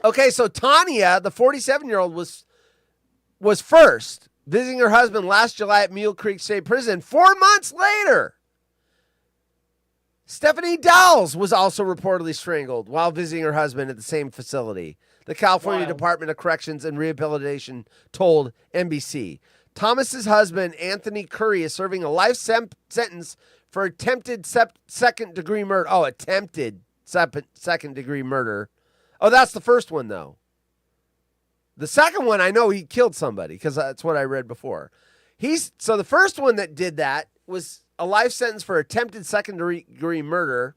Okay, so Tanya, the 47-year-old, was first visiting her husband last July at Mule Creek State Prison. 4 months later, Stephanie Dowles was also reportedly strangled while visiting her husband at the same facility. The California Department of Corrections and Rehabilitation told NBC. Thomas's husband, Anthony Curry, is serving a life sentence for attempted second-degree murder. Oh, attempted second-degree murder. Oh, that's the first one, though. The second one, I know he killed somebody because that's what I read before. So the first one that did that was a life sentence for attempted second-degree murder.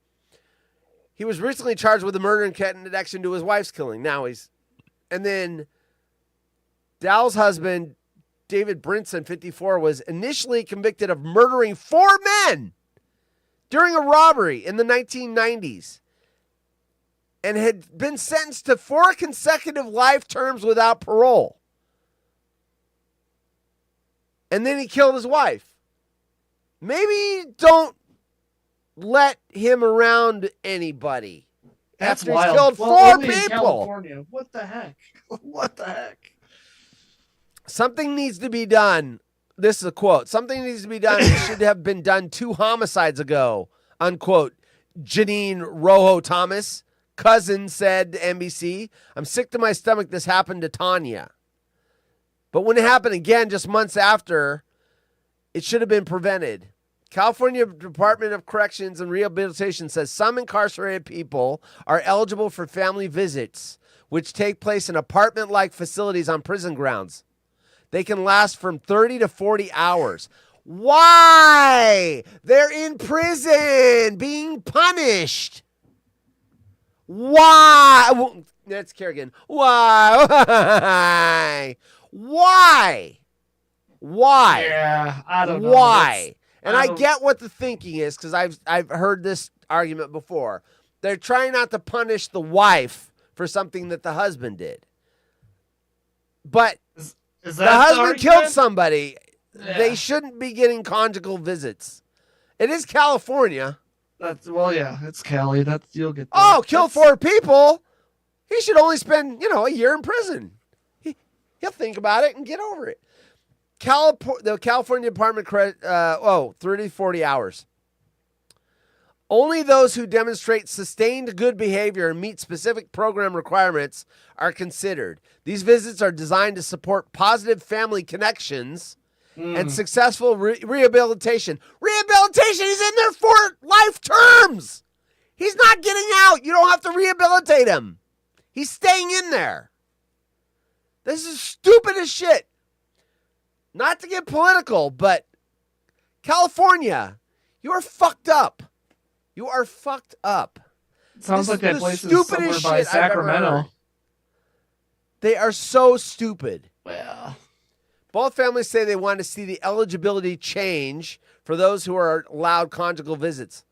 He was recently charged with a murder in connection to his wife's killing. And then Dowell's husband, David Brinson, 54, was initially convicted of murdering 4 men during a robbery in the 1990s and had been sentenced to 4 consecutive life terms without parole. and then he killed his wife. Maybe don't let him around anybody. That's after wild. he's killed Well, 4 only in people. California. What the heck? What the heck? Something needs to be done. This is a quote. Something needs to be done. It should have been done 2 homicides ago, unquote. Janine Rojo Thomas, cousin, said to NBC, I'm sick to my stomach this happened to Tanya. But when it happened again just months after, it should have been prevented. California Department of Corrections and Rehabilitation says some incarcerated people are eligible for family visits, which take place in apartment-like facilities on prison grounds. They can last from 30 to 40 hours. Why? They're in prison being punished. Why? Well, that's Kerrigan. Why? Why? Why? Yeah, I don't know. Why? And I get what the thinking is because I've heard this argument before. They're trying not to punish the wife for something that the husband did. But Is the that husband killed somebody. Yeah. They shouldn't be getting conjugal visits. It is California. Well, yeah, it's Cali. You'll get that. Oh, kill 4 people. He should only spend, a year in prison. He'll think about it and get over it. The California Department, 30 to 40 hours. Only those who demonstrate sustained good behavior and meet specific program requirements are considered. These visits are designed to support positive family connections and successful rehabilitation. Rehabilitation, he's in there for life terms. He's not getting out. You don't have to rehabilitate him. He's staying in there. This is stupid as shit. Not to get political, but California, you are fucked up. You are fucked up. Sounds This like that the place is somewhere stupidest by shit I've ever Sacramento. heard. They are so stupid. Well, both families say they want to see the eligibility change for those who are allowed conjugal visits.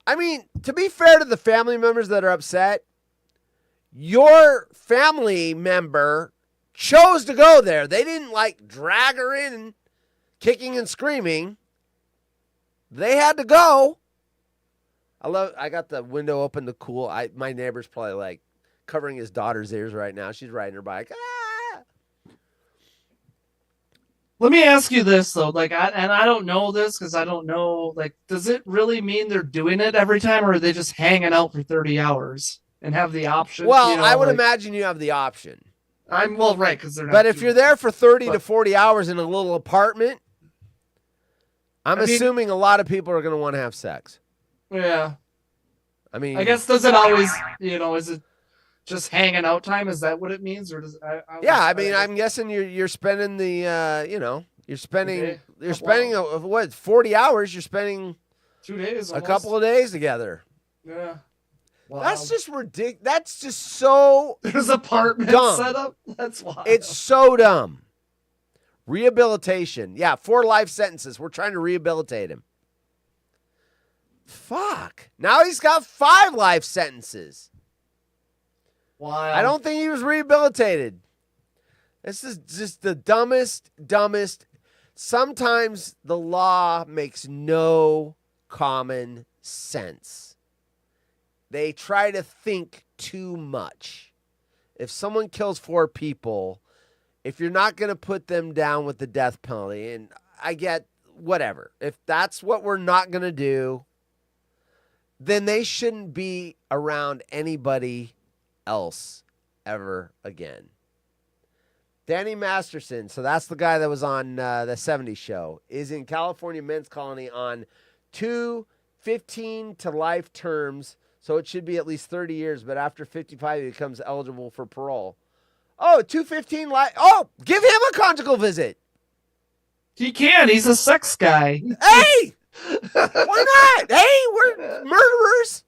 I mean, to be fair to the family members that are upset, your family member chose to go there. They didn't drag her in kicking and screaming. They had to go. I got the window open to cool. My neighbor's probably covering his daughter's ears right now. She's riding her bike. let me ask you this though, I don't know this because I don't know. Does it really mean they're doing it every time, or are they just hanging out for 30 hours and have the option? Well, I would imagine you have the option. Right, because they're not. But if you're there for 30 to 40 hours in a little apartment, I'm assuming a lot of people are going to want to have sex. Yeah. I mean, I guess does it always, is it just hanging out time? Is that what it means, or does I'm guessing you're spending the you're spending 40 hours. You're spending 2 days, a couple of days together. Yeah. Wow. That's just ridiculous. That's just so There's apartment dumb. set up. That's why It's so dumb. Rehabilitation. Yeah, 4 life sentences. We're trying to rehabilitate him. Fuck. Now he's got 5 life sentences. Wow. I don't think he was rehabilitated. This is just the dumbest. Sometimes the law makes no common sense. They try to think too much. If someone kills 4 people, if you're not going to put them down with the death penalty, and I get whatever, if that's what we're not going to do, then they shouldn't be around anybody else ever again. Danny Masterson, so that's the guy that was on the 70s show, is in California Men's Colony on 2 15 to life terms. So it should be at least 30 years, but after 55, he becomes eligible for parole. Oh, 215 life. Oh, give him a conjugal visit. He can. He's a sex guy. Hey, why not? Hey, we're murderers.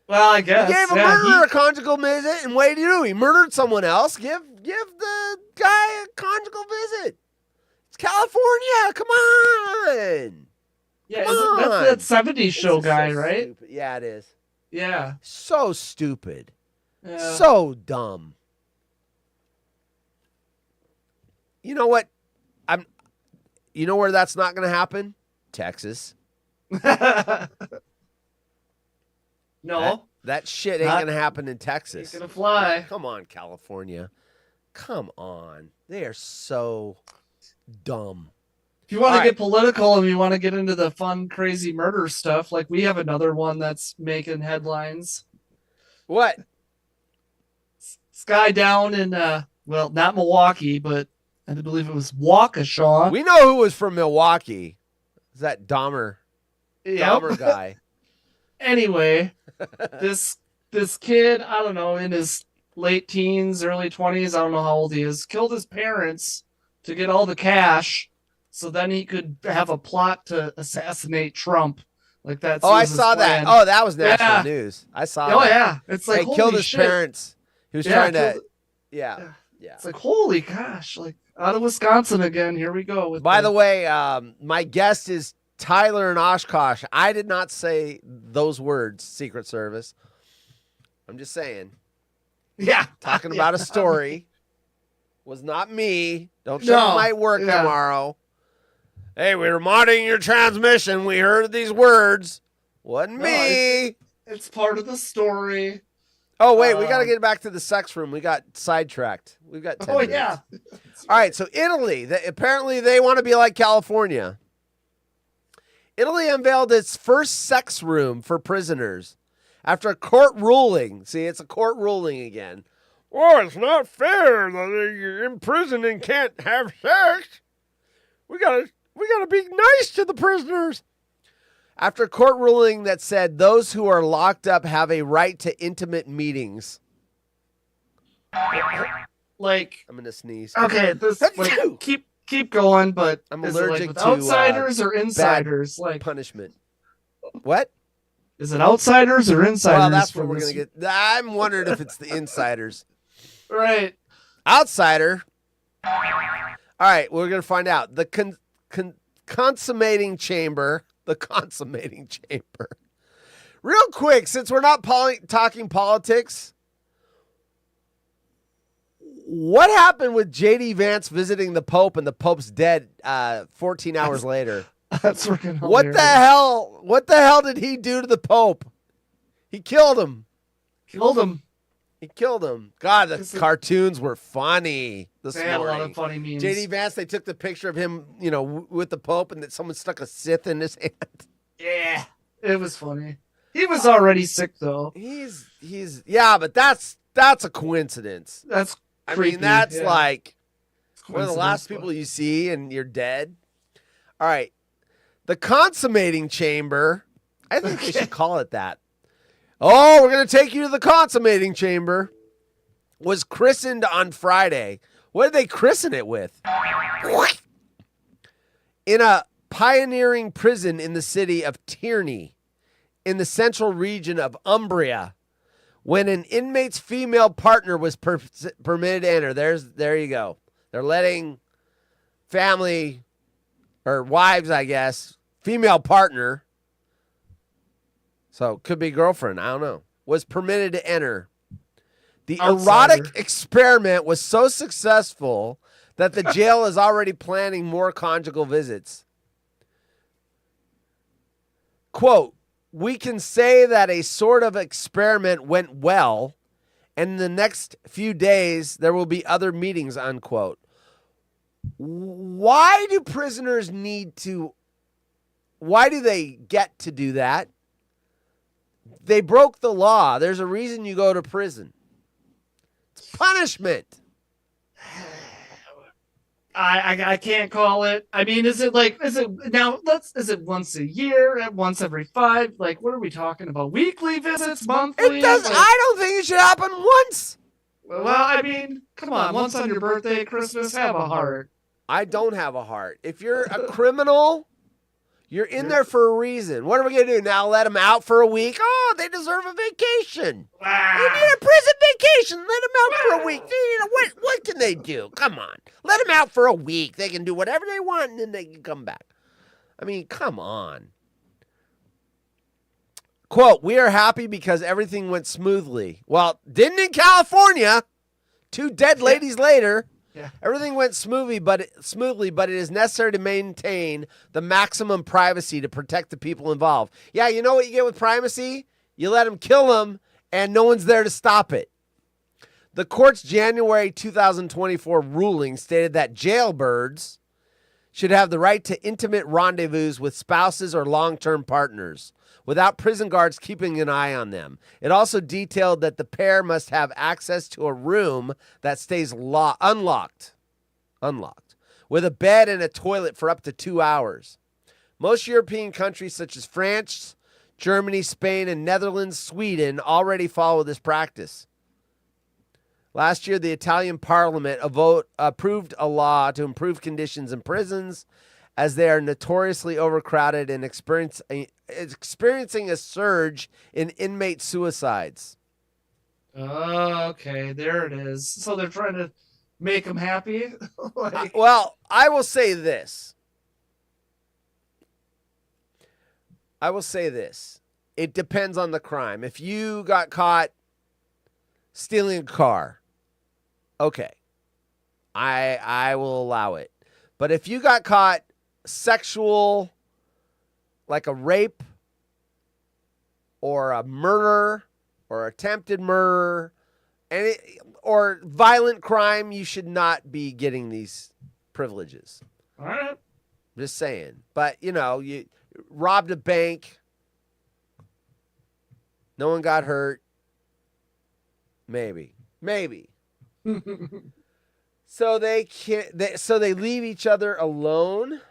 Well, I guess. You gave a murderer a conjugal visit, and what did he do? He murdered someone else. Give the guy a conjugal visit. It's California. Come on. Yeah, Come on. that's that 70s show guy, right? Stupid. Yeah, it is. Yeah. So stupid. Yeah. So dumb. You know what? You know where that's not going to happen? Texas. No. That shit ain't going to happen in Texas. Ain't gonna fly. Come on, California. Come on. They are so dumb. If you want All to right. get political and you want to get into the fun, crazy murder stuff, like we have another one that's making headlines. What? This guy down in, well, not Milwaukee, but I believe it was Waukesha. We know who was from Milwaukee. Is that Dahmer? Yep. Dahmer guy. Anyway, this kid, I don't know, in his late teens, early 20s, I don't know how old he is, killed his parents to get all the cash so then he could have a plot to assassinate Trump. Like that's I saw that. Oh, that was national news. I saw that. Oh, yeah. It's like, he killed holy his shit. parents. He was trying to, killed- yeah. It's like, holy gosh, like out of Wisconsin again. Here we go. By the way, my guest is Tyler in Oshkosh. I did not say those words, Secret Service. I'm just saying. Yeah. Talking about a story. Was not me. Don't show No. it might work Yeah. tomorrow. Hey, we were monitoring your transmission. We heard these words. Wasn't me. It's part of the story. Oh, wait, we got to get back to the sex room. We got sidetracked. We've got 10 minutes. Yeah. All right, so Italy, apparently they want to be like California. Italy unveiled its first sex room for prisoners after a court ruling. See, it's a court ruling again. Oh, it's not fair that you're in prison and can't have sex. We gotta be nice to the prisoners. After a court ruling that said those who are locked up have a right to intimate meetings. Like, I'm gonna sneeze. okay, this like, keep going, but I'm is it, like, allergic with to outsiders or bad insiders? Like punishment. What? Is it outsiders or insiders? Well, that's what for we're this? gonna get. I'm wondering if it's the insiders. Right. Outsider. All right, we're gonna find out. The consummating chamber. The consummating chamber. Real quick, since we're not talking politics, what happened with J.D. Vance visiting the Pope and the Pope's dead 14 hours later? That's freaking What hilarious. the hell? What the hell did he do to the Pope? He killed him. Killed him. He killed him. God, the cartoons were funny this They had a lot morning. of funny memes. J.D. Vance, they took the picture of him, with the Pope, and that someone stuck a Sith in his hand. Yeah, it was funny. He was already sick though. Yeah, but that's a coincidence. That's I creepy, mean, that's yeah. like one of the last Coincidence, people you see and you're dead. All right. The consummating chamber. I think they should call it that. Oh, we're going to take you to the consummating chamber. Was christened on Friday. What did they christen it with? In a pioneering prison in the city of Tierney, in the central region of Umbria, when an inmate's female partner was permitted to enter. There you go. They're letting family or wives, I guess, female partner, so could be girlfriend, I don't know, was permitted to enter. The erotic experiment was so successful that the jail is already planning more conjugal visits. Quote, we can say that a sort of experiment went well, and in the next few days there will be other meetings, unquote. Why do prisoners why do they get to do that? They broke the law. There's a reason you go to prison. It's punishment. I can't call it. I mean, is it once a year, once every 5? Like, what are we talking about? Weekly visits, monthly? It does. Like, I don't think it should happen once. well, I mean, come on. Once on your birthday, Christmas, have a heart. I don't have a heart. If you're a criminal, you're in there for a reason. What are we going to do now? Let them out for a week? Oh, they deserve a vacation. They need a prison vacation. Let them out for a week. What can they do? Come on. Let them out for a week. They can do whatever they want, and then they can come back. I mean, come on. Quote, we are happy because everything went smoothly. Well, didn't in California. 2 dead ladies later. Yeah. Everything went smoothly, but it is necessary to maintain the maximum privacy to protect the people involved. Yeah, you know what you get with privacy? You let them kill them, and no one's there to stop it. The court's January 2024 ruling stated that jailbirds should have the right to intimate rendezvous with spouses or long-term partners without prison guards keeping an eye on them. It also detailed that the pair must have access to a room that stays unlocked, with a bed and a toilet for up to 2 hours. Most European countries such as France, Germany, Spain, and Netherlands, Sweden already follow this practice. Last year, the Italian parliament approved a law to improve conditions in prisons as they are notoriously overcrowded and experiencing a surge in inmate suicides. Okay, there it is. So they're trying to make them happy? Well, I will say this. It depends on the crime. If you got caught stealing a car, okay, I will allow it. But if you got caught sexual, like a rape or a murder or attempted murder, or violent crime, you should not be getting these privileges. All right. Just saying. But, you robbed a bank. No one got hurt. Maybe. So they leave each other alone.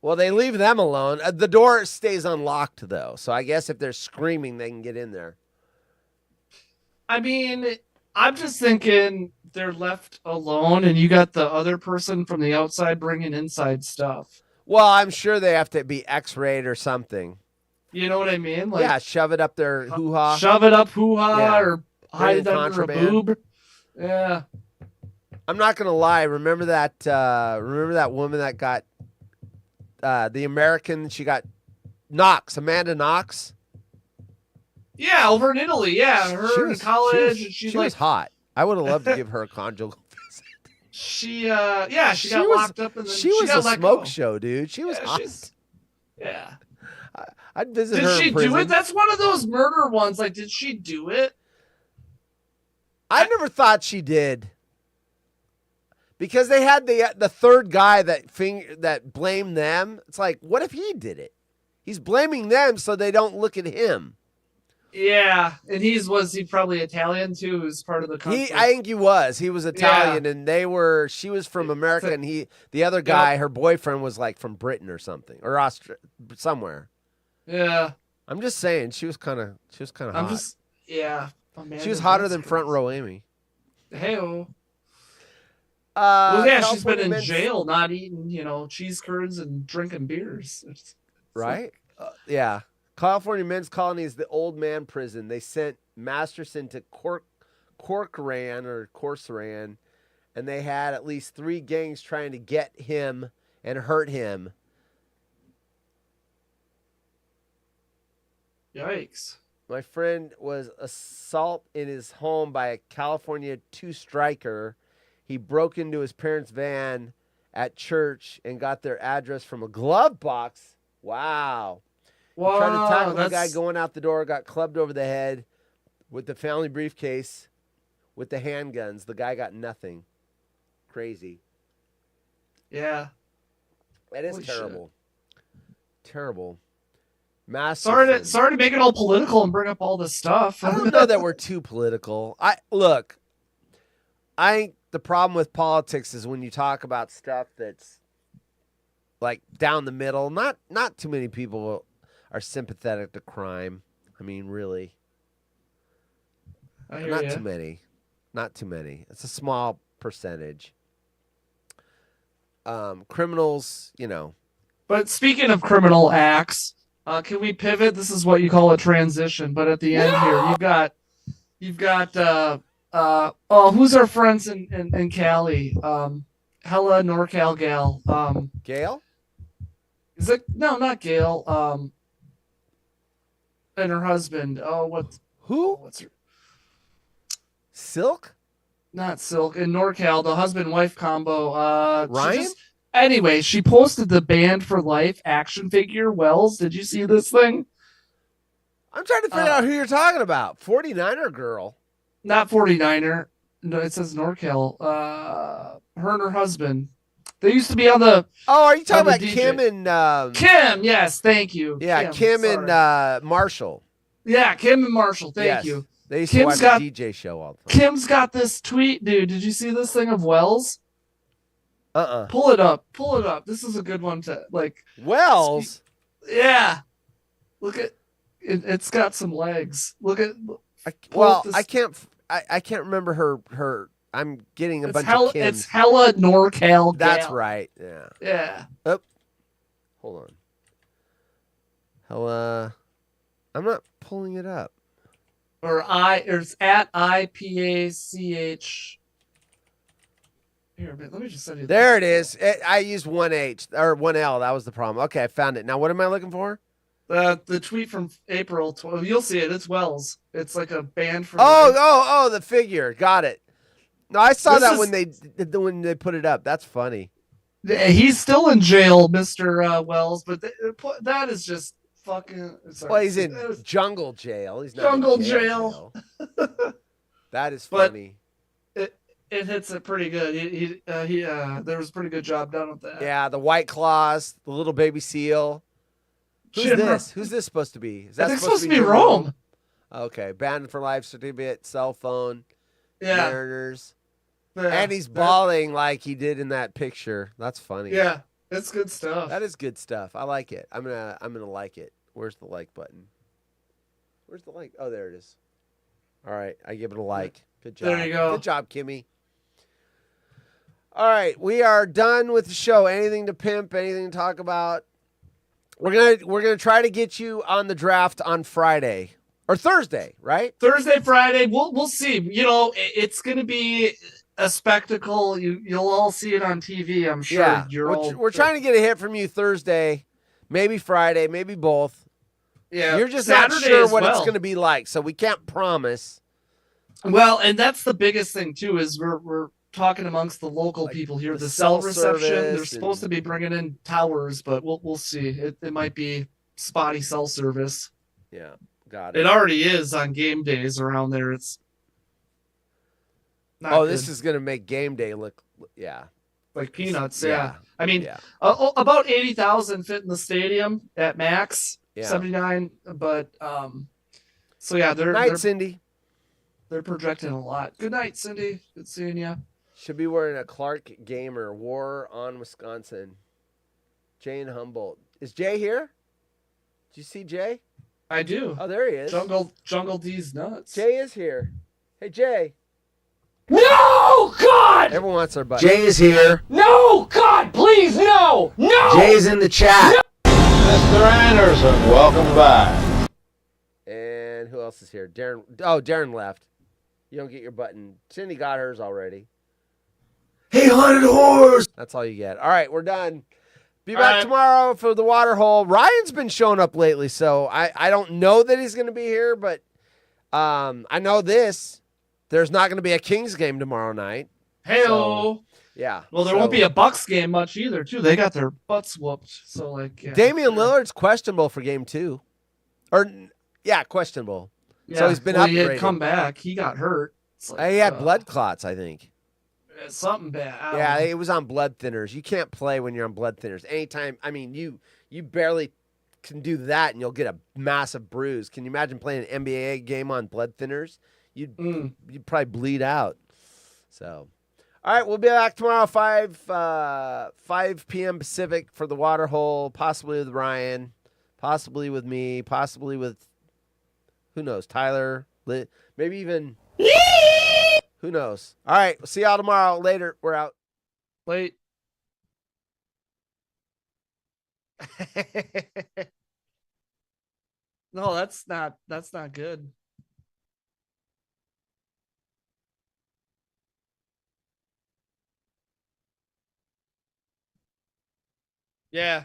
Well, they leave them alone. The door stays unlocked, though. So I guess if they're screaming, they can get in there. I mean, I'm just thinking they're left alone and you got the other person from the outside bringing inside stuff. Well, I'm sure they have to be X-rayed or something. You know what I mean? Yeah, shove it up their hoo-ha. Shove it up hoo-ha, Yeah. or hide it under a boob. Yeah. I'm not going to lie. Remember that woman that got the American, she got Amanda Knox? Yeah, over in Italy. Yeah, her in college. She was hot. I would have loved to give her a conjugal visit. She got locked up and then she was got a let smoke go. show, dude. She was hot. Yeah. I'd visit her Did she in prison. do it? That's one of those murder ones. Like, did she do it? I never thought she did. Because they had the third guy that blamed them. It's like, what if he did it? He's blaming them so they don't look at him. Yeah, and was he probably Italian too? Who's part of the country? I think he was. He was Italian, and she was from America, and the other guy, her boyfriend, was like from Britain or something, or somewhere. Yeah, I'm just saying, she was kind of hot. She was hotter than Front Row Amy. Hey-o. She's been in jail, not eating, cheese curds and drinking beers. Right? Yeah. California men's colony is the old man prison. They sent Masterson to Corcoran, and they had at least 3 gangs trying to get him and hurt him. Yikes. My friend was assaulted in his home by a California 2 striker. He broke into his parents' van at church and got their address from a glove box. Wow. Wow, Tried to tackle the guy going out the door, got clubbed over the head with the family briefcase with the handguns. The guy got nothing. Crazy. Yeah. That is terrible. Terrible. Sorry to make it all political and bring up all this stuff. I don't know that we're too political. I think the problem with politics is when you talk about stuff that's like down the middle. Not too many people are sympathetic to crime. I mean, really. Not too many. Not too many. It's a small percentage. Criminals, But speaking of criminal acts, can we pivot? This is what you call a transition. But at the end here, you've got who's our friends in Cali? Hella NorCal gal. Gail? Is it? No, not Gail. And her husband. Oh, Who? What's her? Silk? not Silk, in NorCal, the husband-wife combo. Ryan? Anyway, she posted the Band for Life action figure. Wells, did you see this thing? I'm trying to figure out who you're talking about. 49er girl. Not 49er. No, it says NorCal. Her and her husband. They used to be on the. Oh, are you talking about DJ. Kim and Kim? Yes, thank you. Yeah, Kim and Marshall. Yeah, Kim and Marshall. Thank Yes. you. They used to watch the DJ show all the time. Kim's got this tweet, dude. Did you see this thing of Wells? Pull it up. Pull it up. This is a good one to like. Wells? Yeah. Look at it. It's got some legs. Look at. I can't remember her. I'm getting a bunch of Kims. It's hella NorCal. That's gal. right. Yeah. Yeah. Oh, hold on. Hella. I'm not pulling it up. Or it's at IPACH. Here, let me just send you. There it is. I used 1H or 1L. That was the problem. Okay, I found it. Now, what am I looking for? The tweet from April 12. You'll see it. It's Wells. It's like a band from. Oh, the figure. Got it. No, I saw This that is- when they put it up. That's funny. He's still in jail, Mr. Wells, but that is just fucking. Sorry. Well, he's in jungle jail. He's not Jungle in jail. That is But funny. It hits it pretty good. There was a pretty good job done with that. Yeah, the white claws, the little baby seal. Who's Jim- this? Who's this supposed to be? Is that I think it's supposed to be Jim Rome. Okay, banned for life certificate, cell phone, Yeah. Mariners. Yeah, And he's bawling like he did in that picture. That's funny. Yeah, it's good stuff. That is good stuff. I like it. I'm gonna like it. Where's the like button? Where's the like? Oh, there it is. All right, I give it a like. Good job. There you go. Good job, Kimmy. All right, we are done with the show. Anything to pimp? Anything to talk about? We're gonna try to get you on the draft on Friday or Thursday, right? Thursday, Friday, we'll see. You know, it's gonna be a spectacle. You'll all see it on TV. I'm sure. Yeah, we're trying to get a hit from you Thursday, maybe Friday, maybe both. Yeah, You're just Saturday not sure as what it's well. going to be like, so we can't promise. Well, and that's the biggest thing too. Is we're talking amongst the local people here. The cell reception. They're supposed to be bringing in towers, but we'll see. It might be spotty cell service. Yeah, got it. It already is on game days around there. It's not This good. is going to make game day look, like peanuts. Yeah. Yeah, I mean, Yeah. about 80,000 fit in the stadium at max. Yeah. 79, but so yeah, Night, Cindy. They're projecting a lot. Good night, Cindy. Good seeing you. Should be wearing a Clark Gamer War on Wisconsin. Jay and Humboldt. Is Jay here? Did you see Jay? I do. Oh, there he is. Jungle D's nuts. Jay is here. Hey, Jay. No, God! Everyone wants their button. Jay is here. No, God, please, no! No! Jay's in the chat. Mr. Anderson, welcome back. And who else is here? Darren. Oh, Darren left. You don't get your button. Cindy got hers already. Hey, haunted horse. That's all you get. All right, we're done. Be All back right. tomorrow for the water hole. Ryan's been showing up lately, so I don't know that he's going to be here, but I know this. There's not going to be a Kings game tomorrow night. Heyo. So, yeah. Well, there won't be a Bucks game much either, too. They got their butts whooped. So like, yeah. Damian Lillard's questionable for game 2. Questionable. So he's been well, upgraded. He had come back. He got hurt. It's like, He had blood clots, I think. something bad. I don't Yeah, know. it was on blood thinners. You can't play when you're on blood thinners. Anytime, I mean, you barely can do that and you'll get a massive bruise. Can you imagine playing an NBA game on blood thinners? You'd probably bleed out. So, all right, we'll be back tomorrow 5 p.m. Pacific for the water hole, possibly with Ryan, possibly with me, possibly with who knows, Tyler, maybe even who knows. All right, we'll see y'all tomorrow. Later. We're out. Late. No, that's not good. Yeah.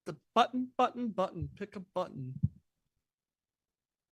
the button. Pick a button.